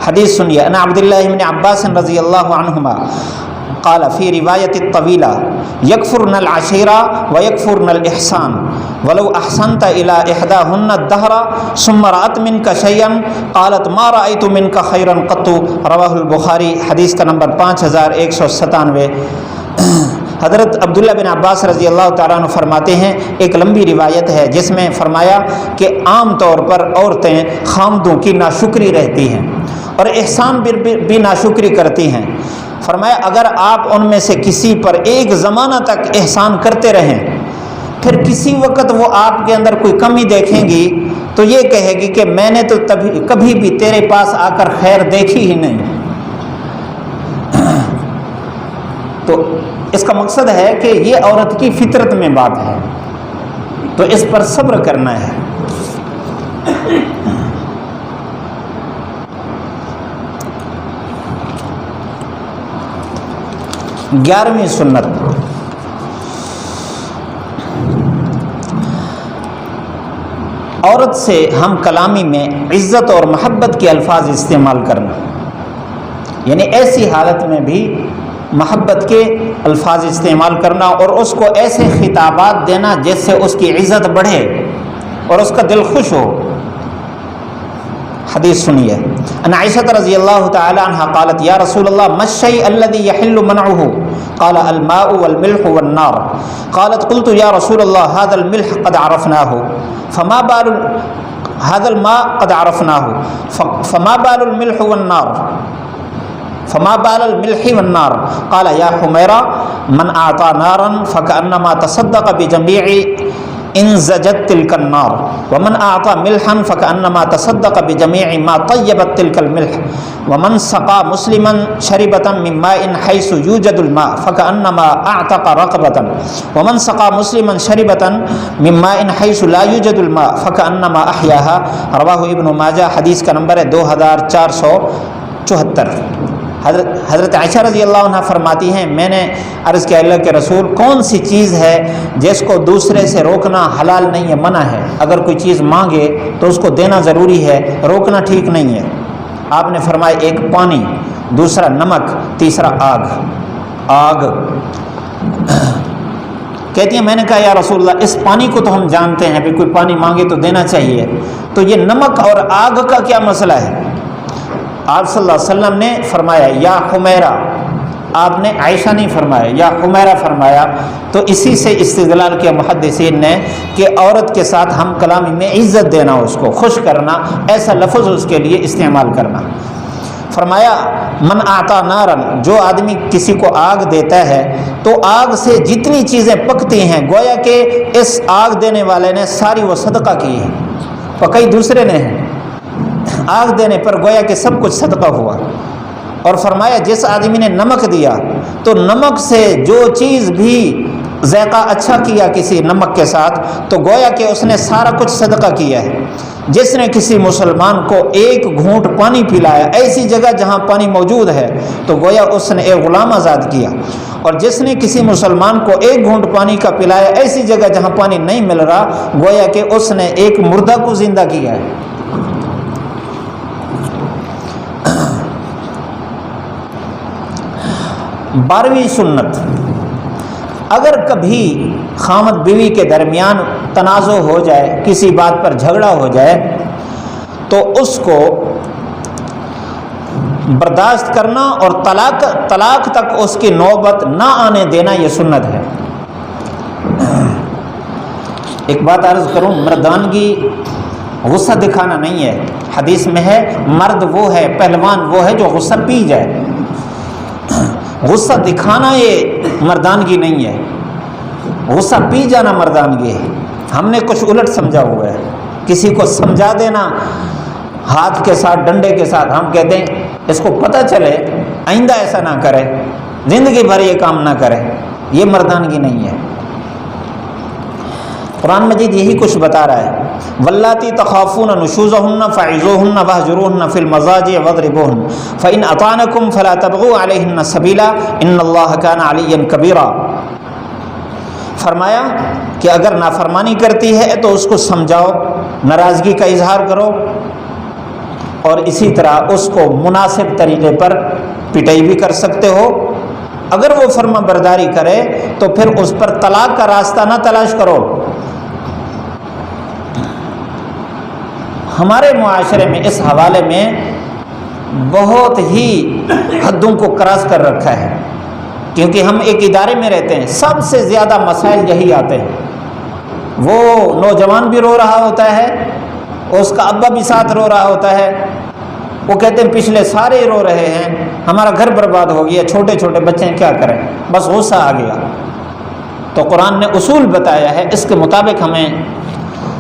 حدیث سنیے، ان عبداللہ بن عباس رضی اللہ عنہما قال فی روایت الطویلہ یکفرن العشیرہ ویکفرن الاحسان ولو احسنت الی احداہن الدہر ثم رأت منک شیئا قالت ما رأیت منک خیرا قط، رواہ البخاری، حدیث کا نمبر 5197۔ حضرت عبداللہ بن عباس رضی اللہ تعالیٰ عنہ فرماتے ہیں، ایک لمبی روایت ہے جس میں فرمایا کہ عام طور پر عورتیں خامدوں کی ناشکری رہتی ہیں اور احسان بھی ناشکری کرتی ہیں۔ فرمایا اگر آپ ان میں سے کسی پر ایک زمانہ تک احسان کرتے رہیں، پھر کسی وقت وہ آپ کے اندر کوئی کمی دیکھیں گی تو یہ کہے گی کہ میں نے تو کبھی بھی تیرے پاس آ کر خیر دیکھی ہی نہیں۔ تو اس کا مقصد ہے کہ یہ عورت کی فطرت میں بات ہے، تو اس پر صبر کرنا ہے۔ 11ویں سنت، عورت سے ہم کلامی میں عزت اور محبت کے الفاظ استعمال کرنا، یعنی ایسی حالت میں بھی محبت کے الفاظ استعمال کرنا اور اس کو ایسے خطابات دینا جس سے اس کی عزت بڑھے اور اس کا دل خوش ہو۔ حدیث سنیے، ان عائشہ رضی اللہ تعالی عنہ قالت یا رسول اللہ ما الشيء الذي يحل منعه؟ قال الماء والملح والنار۔ قالت قلت یا رسول اللہ هذا الملح قد عرفناه فما بال هذا الماء قد عرفناه فما بال الملح والنار فما بال الملح والنار؟ قال یا حمیرہ من اعطى نارا فكأنما تصدق بجميع انزجت تلك النار ومن اعطى ملحا فكأنما تصدق بجميع ما طيبت تلك الملح ومن سقى مسلما شربة من ماء حيث يوجد الماء فكأنما اعتق رقبة ومن سقى مسلما شربة من ماء حيث لا يوجد الماء فكأنما احياها۔ رواہ ابن ماجہ، حدیث کا نمبر ہے 2474۔ حضرت عائشہ رضی اللہ عنہ فرماتی ہیں میں نے عرض کیا اللہ کے رسول کون سی چیز ہے جس کو دوسرے سے روکنا حلال نہیں ہے، منع ہے؟ اگر کوئی چیز مانگے تو اس کو دینا ضروری ہے، روکنا ٹھیک نہیں ہے۔ آپ نے فرمایا ایک پانی، دوسرا نمک، تیسرا آگ۔ کہتی ہیں میں نے کہا یا رسول اللہ اس پانی کو تو ہم جانتے ہیں، کوئی پانی مانگے تو دینا چاہیے، تو یہ نمک اور آگ کا کیا مسئلہ ہے؟ آپ صلی اللہ علیہ وسلم نے فرمایا یا حمیرہ، آپ نے عائشہ نہیں فرمایا، یا حمیرہ فرمایا۔ تو اسی سے استدلال کیا محدثین نے کہ عورت کے ساتھ ہم کلامی میں عزت دینا، اس کو خوش کرنا، ایسا لفظ اس کے لیے استعمال کرنا۔ فرمایا من اعطا نارن، جو آدمی کسی کو آگ دیتا ہے تو آگ سے جتنی چیزیں پکتی ہیں گویا کہ اس آگ دینے والے نے ساری وہ صدقہ کی ہے، پکئی دوسرے نے ہے، آگ دینے پر گویا کہ سب کچھ صدقہ ہوا۔ اور فرمایا جس آدمی نے نمک دیا تو نمک سے جو چیز بھی ذائقہ اچھا کیا کسی نمک کے ساتھ تو گویا کہ اس نے سارا کچھ صدقہ کیا ہے۔ جس نے کسی مسلمان کو ایک گھونٹ پانی پلایا ایسی جگہ جہاں پانی موجود ہے تو گویا اس نے ایک غلام آزاد کیا، اور جس نے کسی مسلمان کو ایک گھونٹ پانی کا پلایا ایسی جگہ جہاں پانی نہیں مل رہا گویا کہ اس نے ایک مردہ کو زندہ کیا ہے۔ 12ویں سنت، اگر کبھی خامد بیوی کے درمیان تنازع ہو جائے، کسی بات پر جھگڑا ہو جائے تو اس کو برداشت کرنا اور طلاق تک اس کی نوبت نہ آنے دینا، یہ سنت ہے۔ ایک بات عرض کروں، مردانگی غصہ دکھانا نہیں ہے۔ حدیث میں ہے مرد وہ ہے، پہلوان وہ ہے جو غصہ پی جائے۔ غصہ دکھانا یہ مردانگی نہیں ہے، غصہ پی جانا مردانگی ہے۔ ہم نے کچھ الٹ سمجھا ہوا ہے، کسی کو سمجھا دینا ہاتھ کے ساتھ، ڈنڈے کے ساتھ، ہم کہتے ہیں اس کو پتہ چلے آئندہ ایسا نہ کرے، زندگی بھر یہ کام نہ کرے، یہ مردانگی نہیں ہے۔ قرآن مجید یہی کچھ بتا رہا ہے، واللاتی تخافون نشوزہن فعظوہن واہجروہن فی المضاجع واضربوہن فإن اطعنکم فلا تبغوا علیہن سبیلا ان اللہ کان علیا کبیرا۔ فرمایا کہ اگر نافرمانی کرتی ہے تو اس کو سمجھاؤ، ناراضگی کا اظہار کرو، اور اسی طرح اس کو مناسب طریقے پر پٹائی بھی کر سکتے ہو۔ اگر وہ فرما برداری کرے تو پھر اس پر طلاق کا راستہ نہ تلاش کرو۔ ہمارے معاشرے میں اس حوالے میں بہت ہی حدوں کو کراس کر رکھا ہے، کیونکہ ہم ایک ادارے میں رہتے ہیں، سب سے زیادہ مسائل یہی آتے ہیں۔ وہ نوجوان بھی رو رہا ہوتا ہے، اس کا ابا بھی ساتھ رو رہا ہوتا ہے، وہ کہتے ہیں پچھلے سارے رو رہے ہیں، ہمارا گھر برباد ہو گیا، چھوٹے چھوٹے بچے ہیں، کیا کریں، بس غصہ آ گیا۔ تو قرآن نے اصول بتایا ہے، اس کے مطابق ہمیں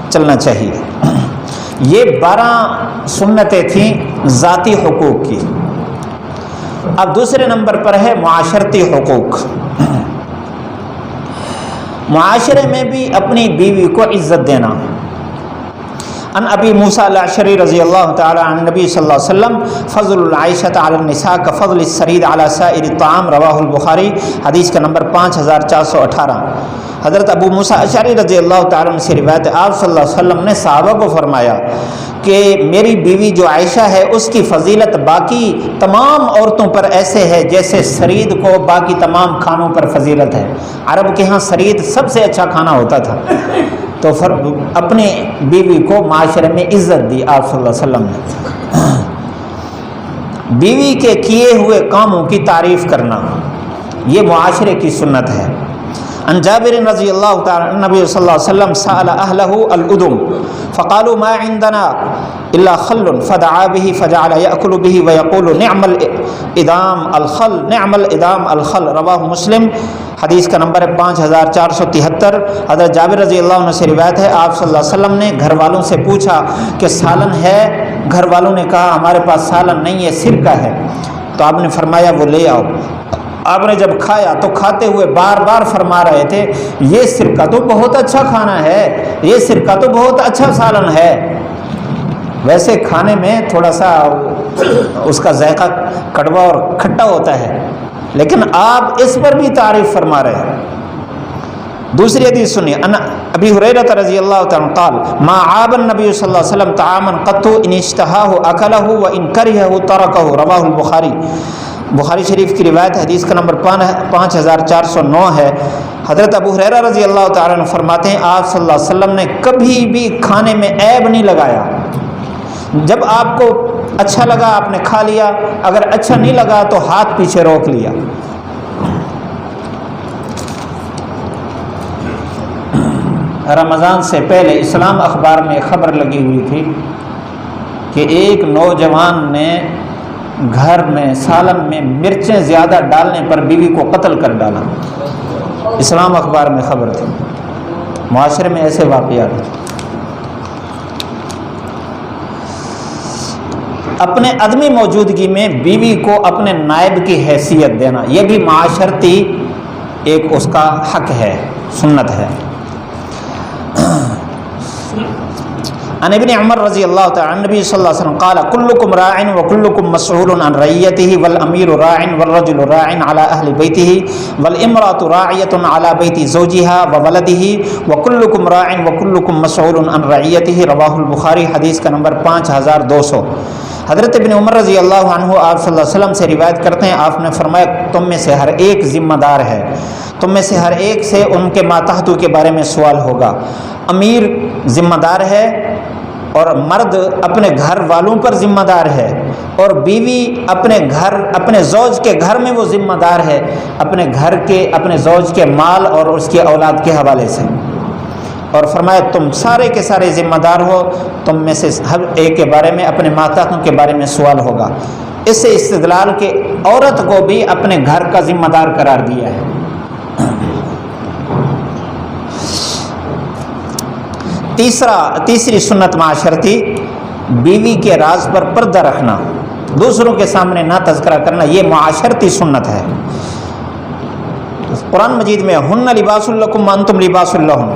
چلنا چاہیے۔ یہ 12 سنتیں تھیں ذاتی حقوق کی۔ اب دوسرے نمبر پر ہے معاشرتی حقوق۔ معاشرے میں بھی اپنی بیوی کو عزت دینا۔ ان ابی موسیٰ الاشعری رضی اللہ تعالی عن نبی صلی اللہ علیہ وسلم فضل العیشۃ علی النساء کفضل السرید علی سائر الطعام، رواہ البخاری، حدیث کا نمبر 5418۔ حضرت ابو موسیٰ اشعری رضی اللہ تعالیٰ عنہ سے روایت ہے، آپ صلی اللہ علیہ وسلم نے صحابہ کو فرمایا کہ میری بیوی جو عائشہ ہے اس کی فضیلت باقی تمام عورتوں پر ایسے ہے جیسے سرید کو باقی تمام کھانوں پر فضیلت ہے۔ عرب کے ہاں سرید سب سے اچھا کھانا ہوتا تھا، تو اپنے بیوی کو معاشرے میں عزت دی آپ صلی اللہ علیہ وسلم نے۔ بیوی کے کیے ہوئے کاموں کی تعریف کرنا یہ معاشرے کی سنت ہے۔ عن جابر رضی اللہ تعالی عنہ نبی صلی اللہ علیہ وسلم سأل اہلہ الادم فقالوا ما عندنا الا خل فدعا به فجعل يأكل به ويقول نعم الادام الخل نعم الادام الخل، رواہ مسلم، حدیث کا نمبر ہے 5473۔ حضرت جابر رضی اللہ عنہ سے روایت ہے، آپ صلی اللہ علیہ وسلم نے گھر والوں سے پوچھا کہ سالن ہے؟ گھر والوں نے کہا ہمارے پاس سالن نہیں ہے، سرکہ ہے۔ تو آپ نے فرمایا وہ لے آؤ۔ آپ نے جب کھایا تو کھاتے ہوئے بار بار فرما رہے تھے یہ سرکہ تو بہت اچھا کھانا ہے، یہ سرکہ تو بہت اچھا سالن ہے۔ ویسے کھانے میں تھوڑا سا اس کا ذائقہ کڑوا اور کھٹا ہوتا ہے، لیکن آپ اس پر بھی تعریف فرما رہے ہیں۔ دوسری حدیث سنیے، ان ابی ہریرہ رضی اللہ تعالیٰ عنہ قال ما عاب النبی صلی اللہ علیہ وسلم طعاما قط ان اشتهاه اکلہ وان کرہہ ترکہ، رواہ البخاری، بخاری شریف کی روایت، حدیث کا نمبر 5409 ہے۔ حضرت ابو ہریرہ رضی اللہ تعالیٰ عنہ فرماتے ہیں آپ صلی اللہ علیہ وسلم نے کبھی بھی کھانے میں عیب نہیں لگایا۔ جب آپ کو اچھا لگا آپ نے کھا لیا، اگر اچھا نہیں لگا تو ہاتھ پیچھے روک لیا۔ رمضان سے پہلے اسلام اخبار میں خبر لگی ہوئی تھی کہ ایک نوجوان نے گھر میں سالن میں مرچیں زیادہ ڈالنے پر بیوی کو قتل کر ڈالا۔ اسلام اخبار میں خبر تھی۔ معاشرے میں ایسے واقعات۔ اپنے عدمی موجودگی میں بیوی کو اپنے نائب کی حیثیت دینا یہ بھی معاشرتی ایک اس کا حق ہے، سنت ہے۔ عن ابن عمر رضی اللہ تعالی عنہ نبی صلی اللہ علیہ وسلم قال کلکم راع وکلکم مسئول عن رعیته والامیر راع والرجل راع على اہل بیته والامرأة راعیة على بیت زوجها وولده وکلکم راع وکلکم مسئول عن رعیته، رواہ البخاری، حدیث کا نمبر 5200۔ حضرت ابن عمر رضی اللہ عنہ آپ صلی اللہ علیہ وسلم سے روایت کرتے ہیں، آپ نے فرمایا تم میں سے ہر ایک ذمہ دار ہے، تم میں سے ہر ایک سے ان کے ماتحتوں کے بارے میں سوال ہوگا۔ امیر ذمہ دار ہے اور مرد اپنے گھر والوں پر ذمہ دار ہے، اور بیوی اپنے گھر اپنے زوج کے گھر میں وہ ذمہ دار ہے اپنے گھر کے اپنے زوج کے مال اور اس کی اولاد کے حوالے سے۔ اور فرمایا تم سارے کے سارے ذمہ دار ہو، تم میں سے ہر ایک کے بارے میں اپنے ماتحتوں کے بارے میں سوال ہوگا۔ اس سے استدلال کے عورت کو بھی اپنے گھر کا ذمہ دار قرار دیا ہے۔ تیسری سنت معاشرتی، بیوی کے راز پر پردہ رکھنا، دوسروں کے سامنے نہ تذکرہ کرنا، یہ معاشرتی سنت ہے۔ قرآن مجید میں ہن لباس لکم وانتم لباس لہن،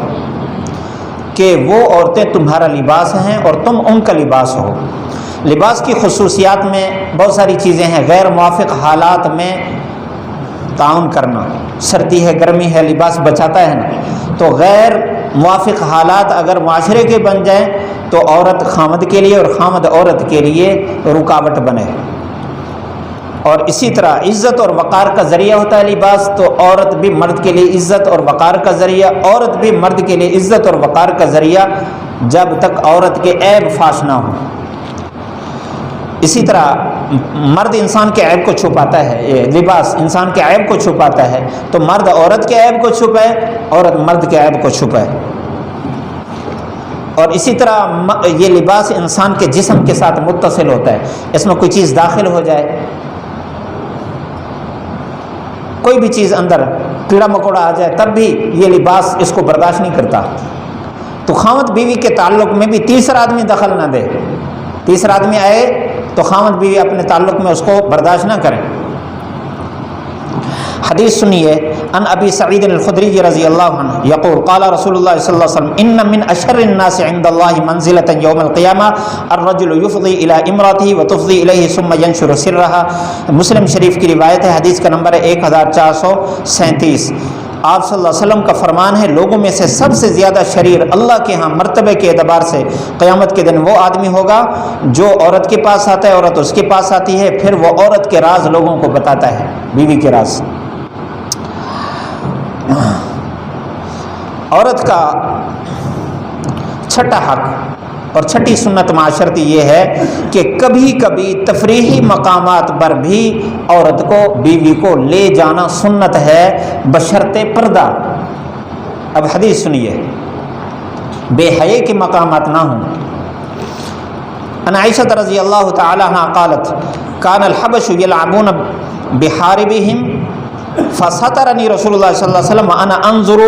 کہ وہ عورتیں تمہارا لباس ہیں اور تم ان کا لباس ہو۔ لباس کی خصوصیات میں بہت ساری چیزیں ہیں، غیر موافق حالات میں تعاون کرنا، سردی ہے گرمی ہے لباس بچاتا ہے نا، تو غیر موافق حالات اگر معاشرے کے بن جائیں تو عورت خامد کے لیے اور خامد عورت کے لیے رکاوٹ بنے۔ اور اسی طرح عزت اور وقار کا ذریعہ ہوتا ہے لباس، تو عورت بھی مرد کے لیے عزت اور وقار کا ذریعہ، عورت بھی مرد کے لیے عزت اور وقار کا ذریعہ جب تک عورت کے عیب فاش نہ ہو۔ اسی طرح مرد انسان کے عیب کو چھپاتا ہے، یہ لباس انسان کے عیب کو چھپاتا ہے، تو مرد عورت کے عیب کو چھپائے، عورت مرد کے عیب کو چھپائے۔ اور اسی طرح یہ لباس انسان کے جسم کے ساتھ متصل ہوتا ہے، اس میں کوئی چیز داخل ہو جائے، کوئی بھی چیز اندر کیڑا مکوڑا آ جائے تب بھی یہ لباس اس کو برداشت نہیں کرتا۔ تو خاوند بیوی کے تعلق میں بھی تیسرا آدمی دخل نہ دے، تیسرا آدمی آئے تو خاوند بیوی اپنے تعلق میں اس کو برداشت نہ کریں۔ حدیث سنیے، ان ابی سعید الخدری رضی اللہ عنہ یقول قال رسول اللہ صلی اللہ علیہ وسلم ان من اشر الناس عند اللہ منزلۃ یوم القیامہ الرجل یفضی الی امرأته وتفضی الیہ ثم ینشر سرها۔ مسلم شریف کی روایت ہے، حدیث کا نمبر ہے 1437۔ آپ صلی اللہ علیہ وسلم کا فرمان ہے، لوگوں میں سے سب سے زیادہ شریر اللہ کے ہاں مرتبے کے اعتبار سے قیامت کے دن وہ آدمی ہوگا جو عورت کے پاس آتا ہے، عورت اس کے پاس آتی ہے، پھر وہ عورت کے راز لوگوں کو بتاتا ہے، بیوی کے راز۔ عورت کا چھٹا حق اور چھٹی سنت معاشرتی یہ ہے کہ کبھی کبھی تفریحی مقامات پر بھی عورت کو، بیوی کو لے جانا سنت ہے بشرط پردہ۔ اب حدیث سنیے، بے حیائی کے مقامات نہ ہوں۔ ان عائشہ رضی اللہ تعالی عنہا قالت کان الحبش یلعبون بحاربهم فسترنی رسول اللہ صلی اللہ علیہ وسلم وانا انظر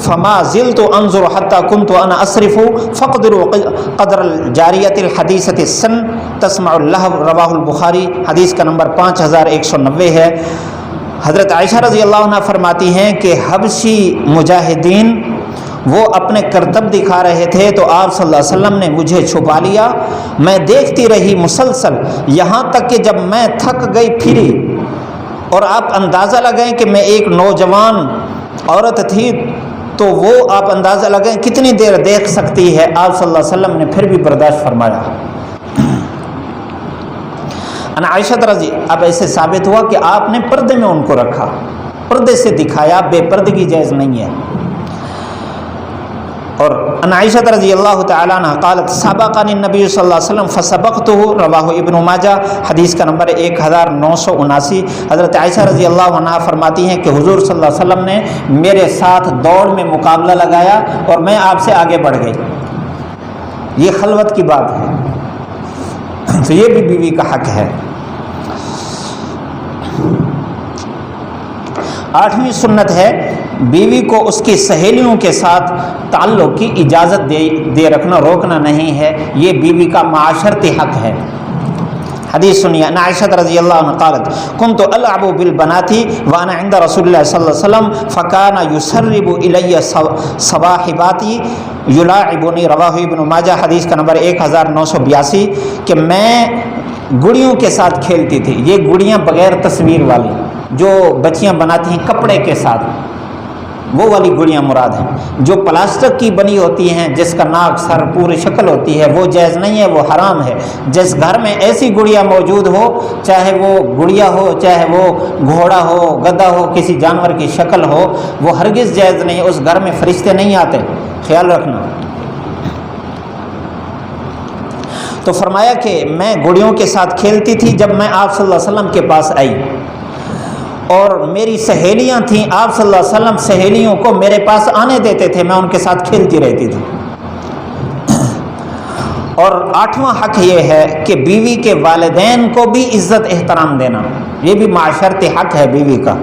فما زلت انظر حتى كنت انا اصرف فقدروا قدر الجاریۃ الحدیثۃ السن تسمع اللهو، رواہ البخاری، حدیث کا نمبر 5190 ہے۔ حضرت عائشہ رضی اللہ عنہ فرماتی ہیں کہ حبشی مجاہدین وہ اپنے کرتب دکھا رہے تھے تو آپ صلی اللہ علیہ وسلم نے مجھے چھپا لیا، میں دیکھتی رہی مسلسل یہاں تک کہ جب میں تھک گئی پھری، اور آپ اندازہ لگائیں کہ میں ایک نوجوان عورت تھی تو وہ آپ اندازہ لگائیں کتنی دیر دیکھ سکتی ہے۔ آپ صلی اللہ علیہ وسلم نے پھر بھی برداشت فرمایا۔ انا عائشہ رضی، اب ایسے ثابت ہوا کہ آپ نے پردے میں ان کو رکھا، پردے سے دکھایا، بے پردگی جائز نہیں ہے۔ اور ان عائشہ رضی اللہ تعالی عنہ قالت سبقنی النبی صلی اللہ علیہ وسلم فسبقته، رواہ ابن ماجہ، حدیث کا نمبر 1979۔ حضرت عائشہ رضی اللہ عنہ فرماتی ہیں کہ حضور صلی اللہ علیہ وسلم نے میرے ساتھ دوڑ میں مقابلہ لگایا اور میں آپ سے آگے بڑھ گئی۔ یہ خلوت کی بات ہے، تو یہ بھی بیوی کا حق ہے۔ 8ویں سنت ہے بیوی کو اس کی سہیلیوں کے ساتھ تعلق کی اجازت دے رکھنا، روکنا نہیں ہے، یہ بیوی کا معاشرتی حق ہے۔ حدیث سنیے، ان عائشہ رضی اللہ عنہ قالت كنت العب بالبنات وانا عند رسول اللہ صلی اللہ علیہ وسلم فكان يسرب الي صواحباتي يلاعبني، رواہ ابن ماجہ، حدیث کا نمبر 1982، کہ میں گڑیوں کے ساتھ کھیلتی تھی۔ یہ گڑیاں بغیر تصویر والی جو بچیاں بناتی ہیں کپڑے کے ساتھ، وہ والی گڑیاں مراد ہیں۔ جو پلاسٹک کی بنی ہوتی ہیں جس کا ناک سر پوری شکل ہوتی ہے وہ جائز نہیں ہے، وہ حرام ہے۔ جس گھر میں ایسی گڑیاں موجود ہو، چاہے وہ گڑیا ہو، چاہے وہ گھوڑا ہو، گدھا ہو، کسی جانور کی شکل ہو، وہ ہرگز جائز نہیں ہے، اس گھر میں فرشتے نہیں آتے، خیال رکھنا۔ تو فرمایا کہ میں گڑیوں کے ساتھ کھیلتی تھی جب میں آپ صلی اللہ علیہ وسلم کے پاس آئی، اور میری سہیلیاں تھیں، آپ صلی اللہ علیہ وسلم سہیلیوں کو میرے پاس آنے دیتے تھے، میں ان کے ساتھ کھیلتی رہتی تھی۔ اور 8واں حق یہ ہے کہ بیوی کے والدین کو بھی عزت احترام دینا، یہ بھی معاشرتی حق ہے بیوی کا۔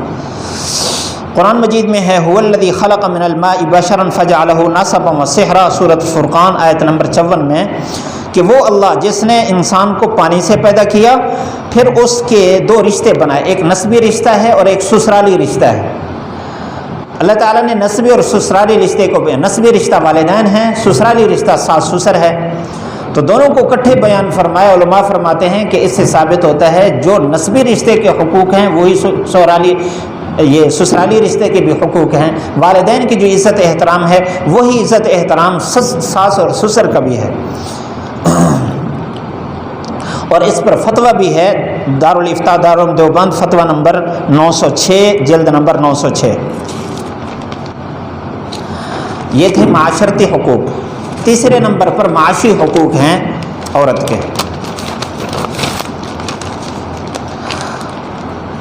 قرآن مجید میں ہے هو الذی خلق من الماء بشرا فجعله نسبا وصہرا، سورۃ فرقان آیت نمبر 54 میں، کہ وہ اللہ جس نے انسان کو پانی سے پیدا کیا، پھر اس کے 2 رشتے بنائے، ایک نسبی رشتہ ہے اور ایک سسرالی رشتہ ہے۔ اللہ تعالیٰ نے نسبی اور سسرالی رشتے کو، نسبی رشتہ والدین ہیں، سسرالی رشتہ ساس سسر ہے، تو دونوں کو اکٹھے بیان فرمایا۔ علماء فرماتے ہیں کہ اس سے ثابت ہوتا ہے جو نسبی رشتے کے حقوق ہیں وہی یہ سسرالی رشتے کے بھی حقوق ہیں۔ والدین کی جو عزت احترام ہے وہی عزت احترام ساس اور سسر کا بھی ہے۔ اور اس پر فتویٰ بھی ہے، دارالفتاء دارالعلوم دیوبند، فتویٰ نمبر 906، جلد نمبر 906۔ یہ تھے معاشرتی حقوق۔ تیسرے نمبر پر معاشی حقوق ہیں عورت کے۔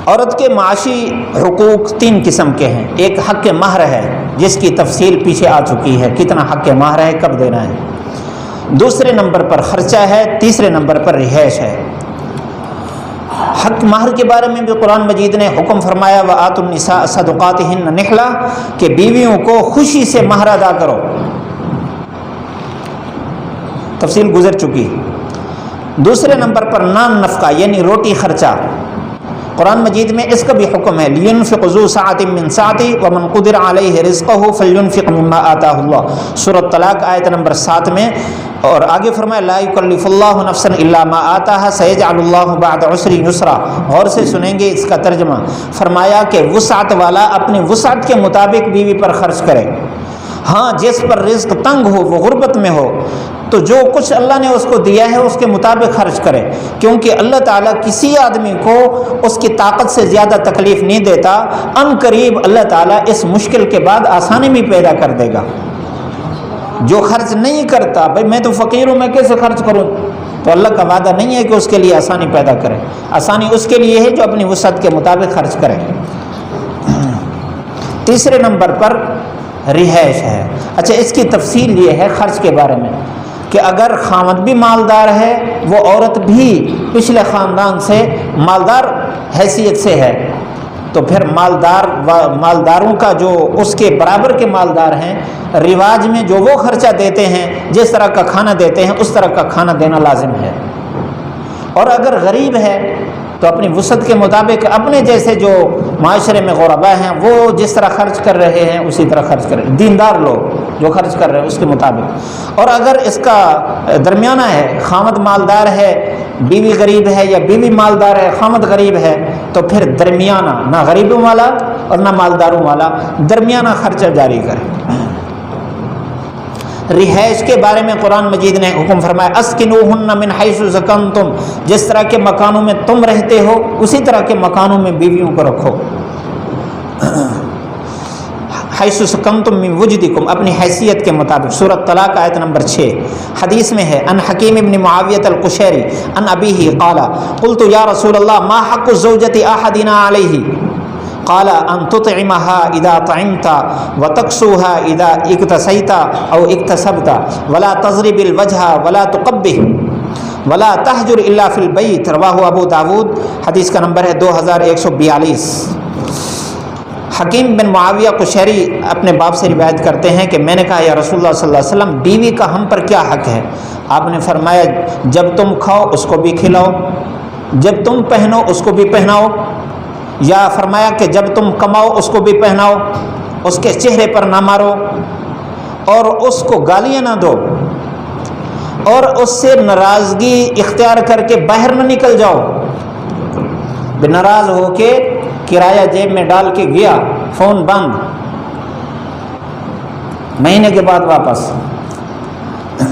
عورت کے معاشی حقوق 3 قسم کے ہیں۔ ایک حق مہر ہے جس کی تفصیل پیچھے آ چکی ہے، کتنا حق مہر ہے، کب دینا ہے۔ دوسرے نمبر پر خرچہ ہے، تیسرے نمبر پر رہائش ہے۔ حق مہر کے بارے میں بھی قرآن مجید نے حکم فرمایا وَآتُوا النِّسَاءَ صَدُقَاتِهِنَّ نِحْلَةً، کہ بیویوں کو خوشی سے مہر ادا کرو، تفصیل گزر چکی۔ دوسرے نمبر پر نان نفقہ یعنی روٹی خرچہ، قرآن مجید میں اس کا بھی حکم ہے لینفق ذو سعۃ من سعتہ ومن قدر علیہ رزقہ فلینفق مما آتاہ اللہ، سورۃ طلاق آیت نمبر 7 میں۔ اور آگے فرمایا لا یکلف اللہ نفسا الا ما آتاہا سیجعل اللہ بعد عسر یسرا۔ غور سے سنیں گے اس کا ترجمہ۔ فرمایا کہ وسعت والا اپنی وسعت کے مطابق بیوی پر خرچ کرے، ہاں جس پر رزق تنگ ہو، وہ غربت میں ہو، تو جو کچھ اللہ نے اس کو دیا ہے اس کے مطابق خرچ کرے، کیونکہ اللہ تعالیٰ کسی آدمی کو اس کی طاقت سے زیادہ تکلیف نہیں دیتا۔ ان قریب اللہ تعالیٰ اس مشکل کے بعد آسانی بھی پیدا کر دے گا۔ جو خرچ نہیں کرتا، بھائی میں تو فقیر ہوں، میں کیسے خرچ کروں، تو اللہ کا وعدہ نہیں ہے کہ اس کے لیے آسانی پیدا کرے۔ آسانی اس کے لیے ہے جو اپنی وسعت کے مطابق خرچ کرے۔ تیسرے نمبر پر رہائش ہے۔ اچھا، اس کی تفصیل یہ ہے خرچ کے بارے میں کہ اگر خاوند بھی مالدار ہے، وہ عورت بھی پچھلے خاندان سے مالدار حیثیت سے ہے، تو پھر مالداروں کا جو اس کے برابر کے مالدار ہیں، رواج میں جو وہ خرچہ دیتے ہیں، جس طرح کا کھانا دیتے ہیں اس طرح کا کھانا دینا لازم ہے۔ اور اگر غریب ہے تو اپنی وسعت کے مطابق اپنے جیسے جو معاشرے میں غربا ہیں وہ جس طرح خرچ کر رہے ہیں اسی طرح خرچ کریں، دیندار لوگ جو خرچ کر رہے ہیں اس کے مطابق۔ اور اگر اس کا درمیانہ ہے، خامد مالدار ہے، بیوی غریب ہے، یا بیوی مالدار ہے، خامد غریب ہے، تو پھر درمیانہ، نہ غریبوں والا اور نہ مالداروں والا، درمیانہ خرچہ جاری کرے۔ رہائش کے بارے میں قرآن مجید نے حکم فرمایا اسکنوہن من حیث سکنتم، جس طرح کے مکانوں میں تم رہتے ہو اسی طرح کے مکانوں میں بیویوں کو رکھو۔ حیث سکنتم من وجدکم، اپنی حیثیت کے مطابق، سورۃ طلاق آیت نمبر 6۔ حدیث میں ہے ان حکیم ابن معاویہ القشیری ان ابیہ قال قلت یا رسول اللہ ما حق الزوجۃ احدنا علیہ قال ان تطعمها اذا طعمت وتكسوها اذا اكتسيت او اكتسبت ولا تضرب الوجه ولا تقبح ولا تهجر الا في البيت، رواہ ابو داود، حدیث کا نمبر ہے 2142۔ حکیم بن معاویہ قشیری اپنے باپ سے روایت کرتے ہیں کہ میں نے کہا یا رسول اللہ صلی اللہ علیہ وسلم بیوی کا ہم پر کیا حق ہے؟ آپ نے فرمایا جب تم کھاؤ اس کو بھی کھلاؤ، جب تم پہنو اس کو بھی پہناؤ، یا فرمایا کہ جب تم کماؤ اس کو بھی پہناؤ، اس کے چہرے پر نہ مارو اور اس کو گالیاں نہ دو، اور اس سے ناراضگی اختیار کر کے باہر نہ نکل جاؤ۔ بے ناراض ہو کے کرایہ جیب میں ڈال کے گیا، فون بند، مہینے کے بعد واپس،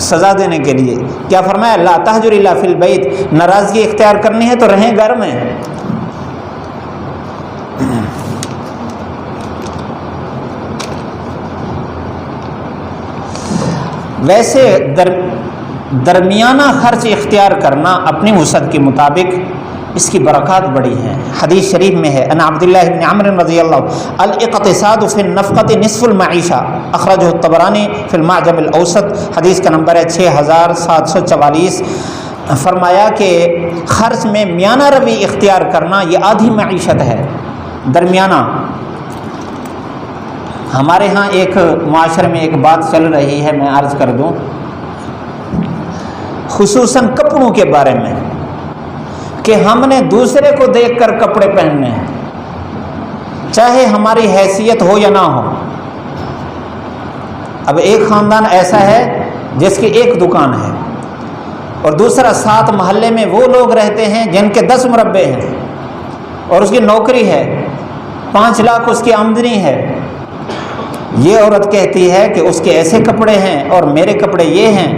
سزا دینے کے لیے کیا فرمایا لا تہجر الا فی البیت، ناراضگی اختیار کرنی ہے تو رہیں گھر میں۔ ویسے درمیانہ خرچ اختیار کرنا اپنی وسعت کے مطابق، اس کی برکات بڑی ہیں۔ حدیث شریف میں ہے ان عبداللہ بن عمرو رضی اللہ الاقتصاد فی النفقۃ نصف المعیشہ، اخرجہ الطبرانی فی المعجم الاوسط، حدیث کا نمبر ہے 6744۔ فرمایا کہ خرچ میں میانہ روی اختیار کرنا یہ آدھی معیشت ہے، درمیانہ۔ ہمارے ہاں ایک معاشرے میں ایک بات چل رہی ہے، میں عرض کر دوں، خصوصاً کپڑوں کے بارے میں، کہ ہم نے دوسرے کو دیکھ کر کپڑے پہننے ہیں، چاہے ہماری حیثیت ہو یا نہ ہو۔ اب ایک خاندان ایسا ہے جس کی ایک دکان ہے، اور دوسرا 7 محلے میں وہ لوگ رہتے ہیں جن کے 10 مربے ہیں، اور اس کی نوکری ہے، 5 لاکھ اس کی آمدنی ہے۔ یہ عورت کہتی ہے کہ اس کے ایسے کپڑے ہیں اور میرے کپڑے یہ ہیں،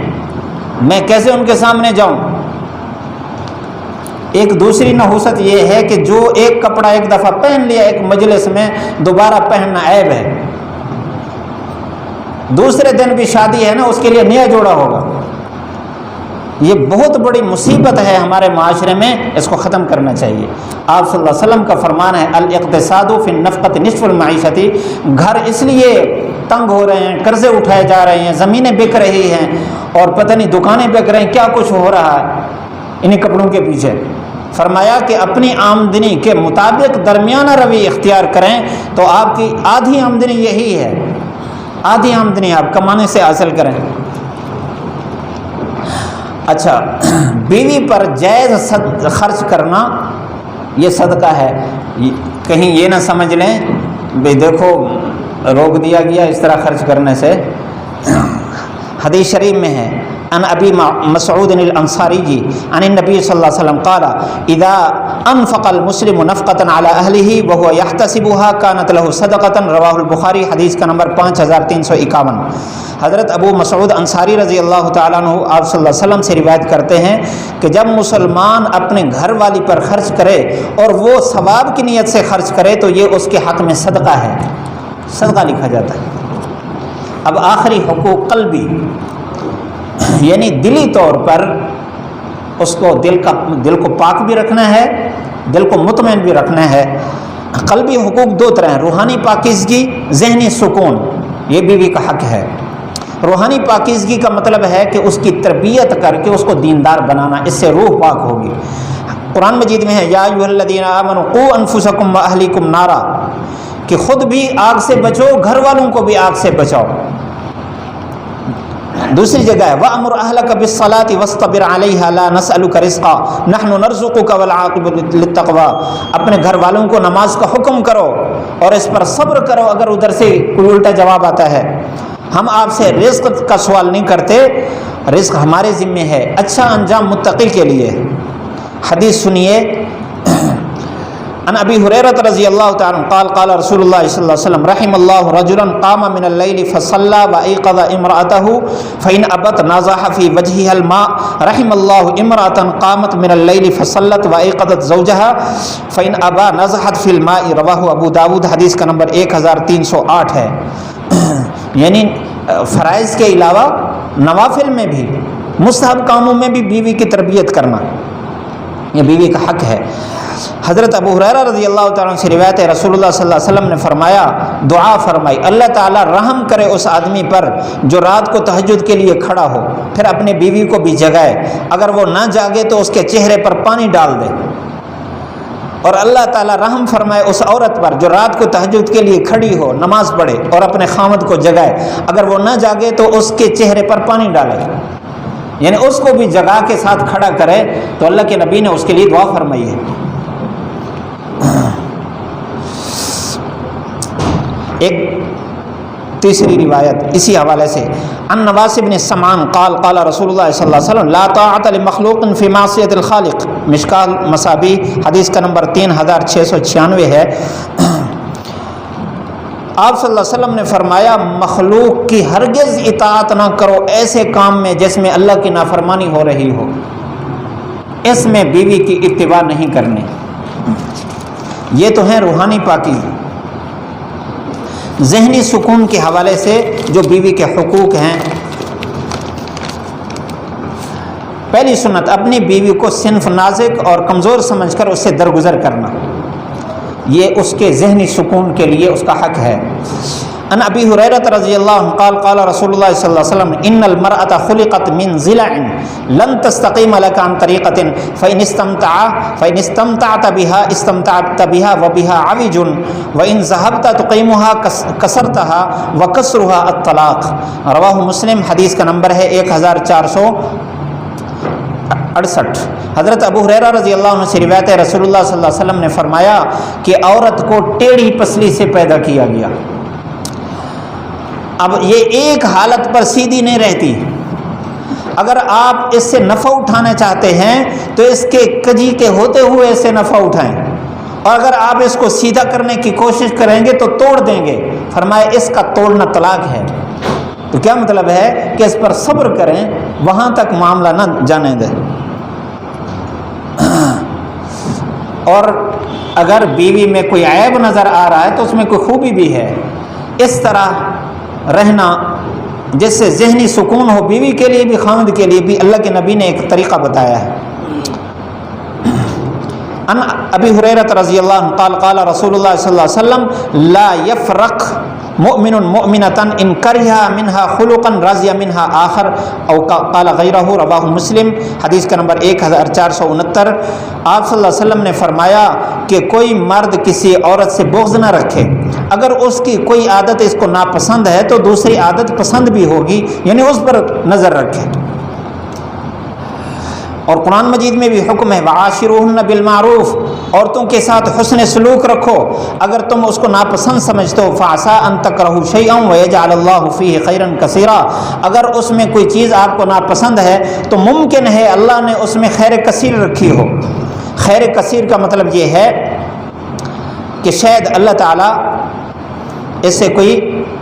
میں کیسے ان کے سامنے جاؤں؟ ایک دوسری نحوست یہ ہے کہ جو ایک کپڑا ایک دفعہ پہن لیا ایک مجلس میں، دوبارہ پہننا عیب ہے، دوسرے دن بھی شادی ہے نا، اس کے لیے نیا جوڑا ہوگا۔ یہ بہت بڑی مصیبت ہے ہمارے معاشرے میں، اس کو ختم کرنا چاہیے۔ آپ صلی اللہ علیہ وسلم کا فرمان ہے الاقتصاد فی النفقۃ نصف المعیشۃ، گھر اس لیے تنگ ہو رہے ہیں، قرضے اٹھائے جا رہے ہیں، زمینیں بک رہی ہیں، اور پتہ نہیں دکانیں بک رہی ہیں، کیا کچھ ہو رہا ہے انہیں کپڑوں کے پیچھے۔ فرمایا کہ اپنی آمدنی کے مطابق درمیانہ روی اختیار کریں، تو آپ کی آدھی آمدنی یہی ہے، آدھی آمدنی آپ کمانے سے حاصل کریں۔ اچھا، بیوی پر جائز خرچ کرنا یہ صدقہ ہے. کہیں یہ نہ سمجھ لیں بھئی دیکھو روک دیا گیا اس طرح خرچ کرنے سے. حدیث شریف میں ہے ان ابی مسعود الانصاری عن النبی صلی اللہ علیہ وسلم قال اذا انفق المسلم نفقة على اهله وهو يحتسبها كانت له صدقة. رواہ البخاری. حدیث کا نمبر 5351. حضرت ابو مسعود انصاری رضی اللہ تعالیٰ عنہ آپ صلی اللہ علیہ وسلم سے روایت کرتے ہیں کہ جب مسلمان اپنے گھر والی پر خرچ کرے اور وہ ثواب کی نیت سے خرچ کرے تو یہ اس کے حق میں صدقہ ہے، صدقہ لکھا جاتا ہے. اب آخری حقوق قلبی، یعنی دلی طور پر اس کو دل کو پاک بھی رکھنا ہے، دل کو مطمئن بھی رکھنا ہے. قلبی حقوق دو طرح ہیں، روحانی پاکیزگی، ذہنی سکون. یہ بیوی کا حق ہے. روحانی پاکیزگی کا مطلب ہے کہ اس کی تربیت کر کے اس کو دیندار بنانا، اس سے روح پاک ہوگی. قرآن مجید میں ہے یا ایھا الذین آمنوا قوا انفسکم واہلیکم نارا، کہ خود بھی آگ سے بچو، گھر والوں کو بھی آگ سے بچاؤ. دوسری جگہ ہے وَأْمُرْ أَهْلَكَ بِالصَّلَاةِ وَاصْطَبِرْ عَلَيْهَا لَا نَسْأَلُكَ رِزْقًا نَحْنُ نَرْزُقُكَ وَالْعَاقِبَةُ لِلتَّقْوَىٰ. اپنے گھر والوں کو نماز کا حکم کرو اور اس پر صبر کرو اگر ادھر سے کوئی الٹا جواب آتا ہے. ہم آپ سے رزق کا سوال نہیں کرتے، رزق ہمارے ذمے ہے، اچھا انجام متقی کے لیے. حدیث سنیے ان ابی ہریرہ رضی اللہ تعالی عنہ قال قال رسول اللہ صلی اللہ علیہ وسلم رحم اللہ رجلا قام من الليل فصلى وايقظ امراته فان ابت نازح في وجهها الماء رحم الله امراه قامت من الليل فصلت وايقظت زوجها فان ابى نازحت في الماء. رواه ابو داود. حدیث کا نمبر 1308 ہے. یعنی فرائض کے علاوہ نوافل میں بھی، مستحب کاموں میں بھی بیوی کی تربیت کرنا یہ بیوی کا حق ہے. حضرت ابو ہریرہ رضی اللہ تعالیٰ عنہ سے روایت ہے رسول اللہ صلی اللہ علیہ وسلم نے فرمایا، دعا فرمائی اللہ تعالیٰ رحم کرے اس آدمی پر جو رات کو تہجد کے لیے کھڑا ہو پھر اپنے بیوی کو بھی جگائے، اگر وہ نہ جاگے تو اس کے چہرے پر پانی ڈال دے. اور اللہ تعالیٰ رحم فرمائے اس عورت پر جو رات کو تہجد کے لیے کھڑی ہو، نماز پڑھے اور اپنے خامد کو جگائے، اگر وہ نہ جاگے تو اس کے چہرے پر پانی ڈالے، یعنی اس کو بھی جگا کے ساتھ کھڑا کرے. تو اللہ کے نبی نے اس کے لیے دعا فرمائی ہے. ایک تیسری روایت اسی حوالے سے ان نواس بن سمعان قال قال رسول اللہ صلی اللہ علیہ وسلم لا طاعت لمخلوق فی معصیۃ الخالق. مشکاۃ المصابیح. حدیث کا نمبر 3696 ہے. آپ صلی اللہ علیہ وسلم نے فرمایا مخلوق کی ہرگز اطاعت نہ کرو ایسے کام میں جس میں اللہ کی نافرمانی ہو رہی ہو، اس میں بیوی کی اتباع نہیں کرنی. یہ تو ہیں روحانی پاکیزگی. ذہنی سکون کے حوالے سے جو بیوی کے حقوق ہیں، پہلی سنت اپنی بیوی کو صنف نازک اور کمزور سمجھ کر اس سے درگزر کرنا، یہ اس کے ذہنی سکون کے لیے اس کا حق ہے. ان ابی ہریرہ رضی اللہ عنہ قال قال رسول اللہ صلی اللہ علیہ وسلم ان المرأة خلقت من ضلع لن تستقیم لك عن طریقة فإن استمتعت بها استمتعت بها وبها عوج وإن ذهبت تقيمها كسرتها وكسرها الطلاق. رواہ مسلم. حدیث کا نمبر ہے 1468. حضرت ابو ہریرہ رضی اللہ عنہ سے روایت ہے رسول اللہ صلی اللہ علیہ وسلم نے فرمایا کہ عورت کو ٹیڑھی پسلی سے پیدا کیا گیا. اب یہ ایک حالت پر سیدھی نہیں رہتی. اگر آپ اس سے نفع اٹھانا چاہتے ہیں تو اس کے کجی کے ہوتے ہوئے اس سے نفع اٹھائیں، اور اگر آپ اس کو سیدھا کرنے کی کوشش کریں گے تو توڑ دیں گے. فرمایا اس کا توڑنا طلاق ہے. تو کیا مطلب ہے کہ اس پر صبر کریں، وہاں تک معاملہ نہ جانے دیں. اور اگر بیوی میں کوئی عیب نظر آ رہا ہے تو اس میں کوئی خوبی بھی ہے. اس طرح رہنا جس سے ذہنی سکون ہو بیوی کے لیے بھی خاوند کے لیے بھی. اللہ کے نبی نے ایک طریقہ بتایا ہے. ان ابی ہریرہ رضی اللہ عنہ قال قال رسول اللہ صلی اللہ علیہ وسلم لا يفرق مؤمن مؤمنة ان کرہ منها خلقا رضی منها آخر او قال غیرہ. رواہ مسلم. حدیث کا نمبر 1469. آپ صلی اللہ علیہ وسلم نے فرمایا کہ کوئی مرد کسی عورت سے بغض نہ رکھے، اگر اس کی کوئی عادت اس کو ناپسند ہے تو دوسری عادت پسند بھی ہوگی، یعنی اس پر نظر رکھے. اور قرآن مجید میں بھی حکم ہے وعاشروہن بالمعروف، عورتوں کے ساتھ حسن سلوک رکھو، اگر تم اس کو ناپسند سمجھتے ہو فعسیٰ ان تکرہوا شیئا ویجعل اللہ فیہ خیرا کثیرا، اگر اس میں کوئی چیز آپ کو ناپسند ہے تو ممکن ہے اللہ نے اس میں خیر کثیر رکھی ہو۔ خیر کثیر کا مطلب یہ ہے کہ شاید اللہ تعالیٰ اس سے کوئی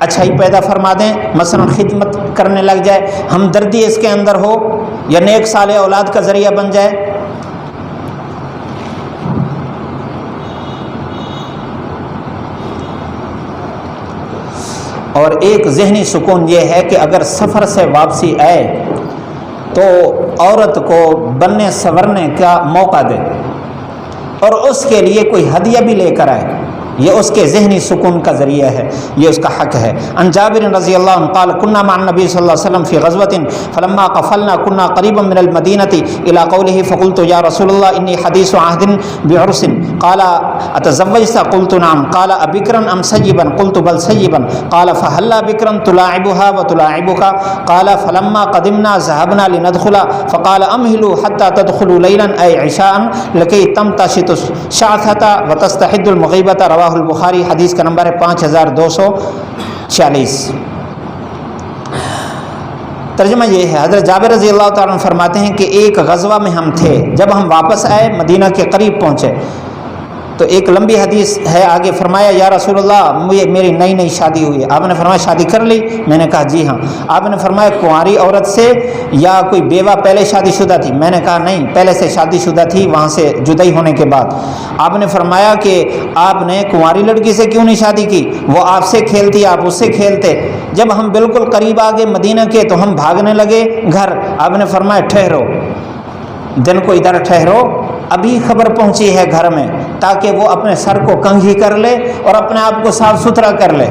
اچھائی پیدا فرما دیں، مثلا خدمت کرنے لگ جائے، ہمدردی اس کے اندر ہو، یا نیک صالح اولاد کا ذریعہ بن جائے۔ اور ایک ذہنی سکون یہ ہے کہ اگر سفر سے واپسی آئے تو عورت کو بننے سنورنے کا موقع دے اور اس کے لیے کوئی ہدیہ بھی لے کر آئے، یہ اس کے ذہنی سکون کا ذریعہ ہے، یہ اس کا حق ہے۔ عن جابر رضی اللہ عنہ قال كنا مع النبي صلی اللہ علیہ وسلم في غزوة فلما قفلنا كنا قريبا من المدينة إلى قوله فقلت يا رسول الله إني حديث عهد بعرس قال أتزوجت قلت نعم قال أبكرا أم سيبا قلت بل سيبا قال فهلا بكرا تلاعبها وتلاعبك قال فلما قدمنا ذهبنا لندخل فقال أمهلوا حتى تدخلوا ليلا أي عشاء لكي تمتشط الشعثة وتستحد المغيبة رواه البخاری، حدیث کا نمبر ہے 5246۔ ترجمہ یہ ہے، حضرت جابر رضی اللہ تعالیٰ عنہ فرماتے ہیں کہ ایک غزوہ میں ہم تھے، جب ہم واپس آئے مدینہ کے قریب پہنچے تو ایک لمبی حدیث ہے، آگے فرمایا یا رسول اللہ میری نئی نئی شادی ہوئی ہے۔ آپ نے فرمایا شادی کر لی؟ میں نے کہا جی ہاں۔ آپ نے فرمایا کنواری عورت سے یا کوئی بیوہ پہلے شادی شدہ تھی؟ میں نے کہا نہیں، پہلے سے شادی شدہ تھی، وہاں سے جدائی ہونے کے بعد۔ آپ نے فرمایا کہ آپ نے کنواری لڑکی سے کیوں نہیں شادی کی؟ وہ آپ سے کھیلتی، آپ اس سے کھیلتے۔ جب ہم بالکل قریب آ گئے مدینہ کے تو ہم بھاگنے لگے گھر۔ آپ نے فرمایا ٹھہرو، دن کو ادھر ٹھہرو، ابھی خبر پہنچی ہے گھر میں، تاکہ وہ اپنے سر کو کنگھی کر لے اور اپنے آپ کو صاف ستھرا کر لے۔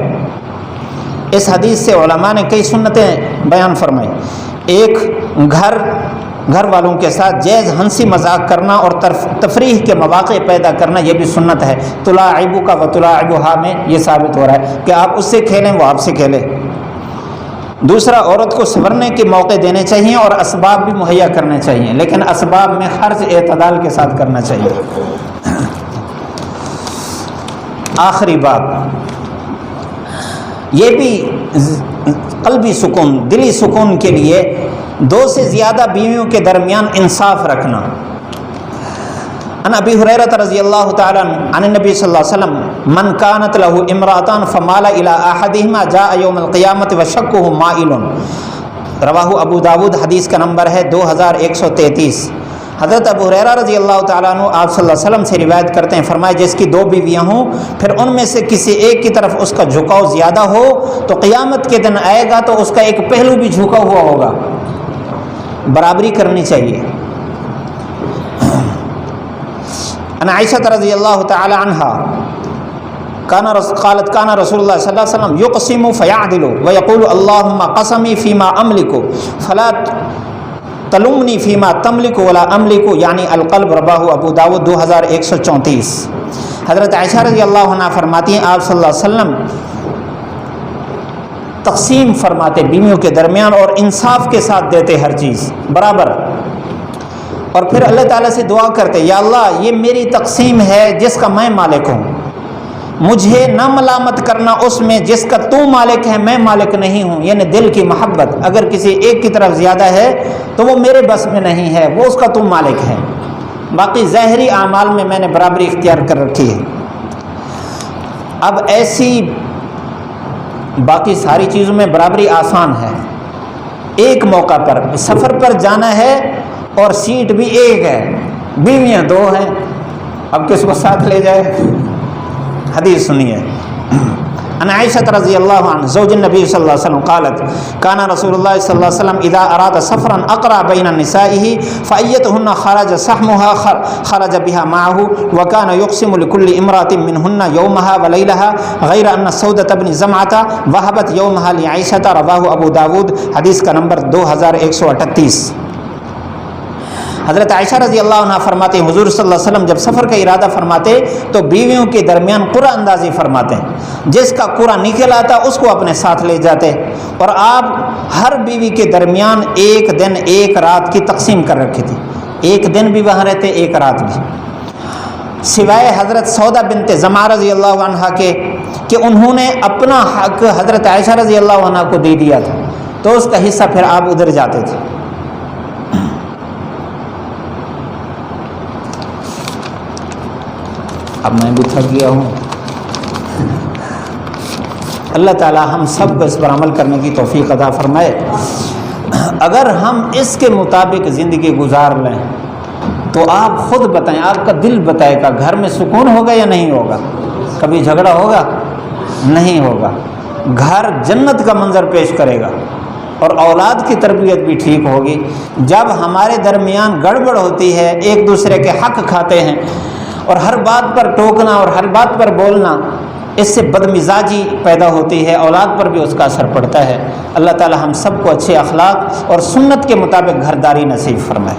اس حدیث سے علماء نے کئی سنتیں بیان فرمائی۔ ایک گھر والوں کے ساتھ جائز ہنسی مذاق کرنا اور تفریح کے مواقع پیدا کرنا، یہ بھی سنت ہے۔ تلاعبک و تلاعبھا میں یہ ثابت ہو رہا ہے کہ آپ اس سے کھیلیں، وہ آپ سے کھیلے۔ دوسرا، عورت کو سنورنے کے موقع دینے چاہیے اور اسباب بھی مہیا کرنے چاہیے، لیکن اسباب میں خرچ اعتدال کے ساتھ کرنا چاہیے۔ آخری بات، یہ بھی قلبی سکون، دلی سکون کے لیے 2 سے زیادہ بیویوں کے درمیان انصاف رکھنا۔ عن ابی ہریرہ رضی اللہ تعالی عنہ عن النبی صلی اللہ علیہ وسلم من كانت له امرأتان فمال الى احدهما جاء يوم القیامة وشقه مائل، رواہ ابو داود، حدیث کا نمبر ہے 2133۔ حضرت ابو ہریرہ رضی اللہ تعالیٰ عنہ آپ صلی اللہ علیہ وسلم سے روایت کرتے ہیں، فرمایا جس کی 2 بیویاں ہوں پھر ان میں سے کسی ایک کی طرف اس کا جھکاؤ زیادہ ہو تو قیامت کے دن آئے گا تو اس کا ایک پہلو بھی جھکا ہوا ہوگا۔ برابری کرنی چاہیے۔ عن عائشہ رضی اللہ تعالی عنہا قالت كان رسول اللہ صلی اللہ علیہ وسلم يقسم فيعدل ويقول اللهم قسمي فيما املك فلا تلمنی فیما تملک ولا املک، یعنی القلب، رواہ ابو داود 2134۔ حضرت عائشہ رضی اللہ عنہ فرماتی ہیں آپ صلی اللہ علیہ وسلم تقسیم فرماتے بیویوں کے درمیان اور انصاف کے ساتھ دیتے ہر چیز برابر، اور پھر اللہ تعالیٰ سے دعا کرتے یا اللہ یہ میری تقسیم ہے جس کا میں مالک ہوں، مجھے نہ ملامت کرنا اس میں جس کا تو مالک ہے میں مالک نہیں ہوں، یعنی دل کی محبت اگر کسی ایک کی طرف زیادہ ہے تو وہ میرے بس میں نہیں ہے، وہ اس کا تو مالک ہے، باقی ظاہری اعمال میں میں نے برابری اختیار کر رکھی ہے۔ اب ایسی باقی ساری چیزوں میں برابری آسان ہے، ایک موقع پر سفر پر جانا ہے اور سیٹ بھی ایک ہے، بیویاں 2 ہیں، اب کس کو ساتھ لے جائے؟ حدیث سنیے۔ عن عائشہ رضی اللہ عنہ زوج النبی صلی اللہ علیہ وسلم قالت كان رسول اللہ صلی اللہ علیہ وسلم اذا اراد سفرا اقرا بین نسائه فایتهن خرج سحمها خرج بها معه وكان يقسم لكل امرأة منهن يومها وليلها غير ان سودة بن زمعة وهبت يومها لعائشة، رواه ابو داود، حدیث کا نمبر 2138۔ حضرت عائشہ رضی اللہ عنہ فرماتے ہیں حضور صلی اللہ علیہ وسلم جب سفر کا ارادہ فرماتے تو بیویوں کے درمیان قرعہ اندازی فرماتے ہیں، جس کا قرعہ نکل آتا اس کو اپنے ساتھ لے جاتے، اور آپ ہر بیوی کے درمیان ایک دن ایک رات کی تقسیم کر رکھی تھی، ایک دن بھی وہاں رہتے، ایک رات بھی، سوائے حضرت سودا بنت زمعہ رضی اللہ عنہ کے کہ انہوں نے اپنا حق حضرت عائشہ رضی اللہ عنہ کو دے دیا تھا، تو اس کا حصہ پھر آپ ادھر جاتے تھے۔ اب میں بھی تھک گیا ہوں۔ اللہ تعالی ہم سب کو اس پر عمل کرنے کی توفیق عطا فرمائے۔ اگر ہم اس کے مطابق زندگی گزار لیں تو آپ خود بتائیں، آپ کا دل بتائے گا گھر میں سکون ہوگا یا نہیں ہوگا؟ کبھی جھگڑا ہوگا؟ نہیں ہوگا۔ گھر جنت کا منظر پیش کرے گا، اور اولاد کی تربیت بھی ٹھیک ہوگی۔ جب ہمارے درمیان گڑبڑ ہوتی ہے، ایک دوسرے کے حق کھاتے ہیں اور ہر بات پر ٹوکنا اور ہر بات پر بولنا، اس سے بدمزاجی پیدا ہوتی ہے، اولاد پر بھی اس کا اثر پڑتا ہے۔ اللہ تعالی ہم سب کو اچھے اخلاق اور سنت کے مطابق گھرداری نصیب فرمائے۔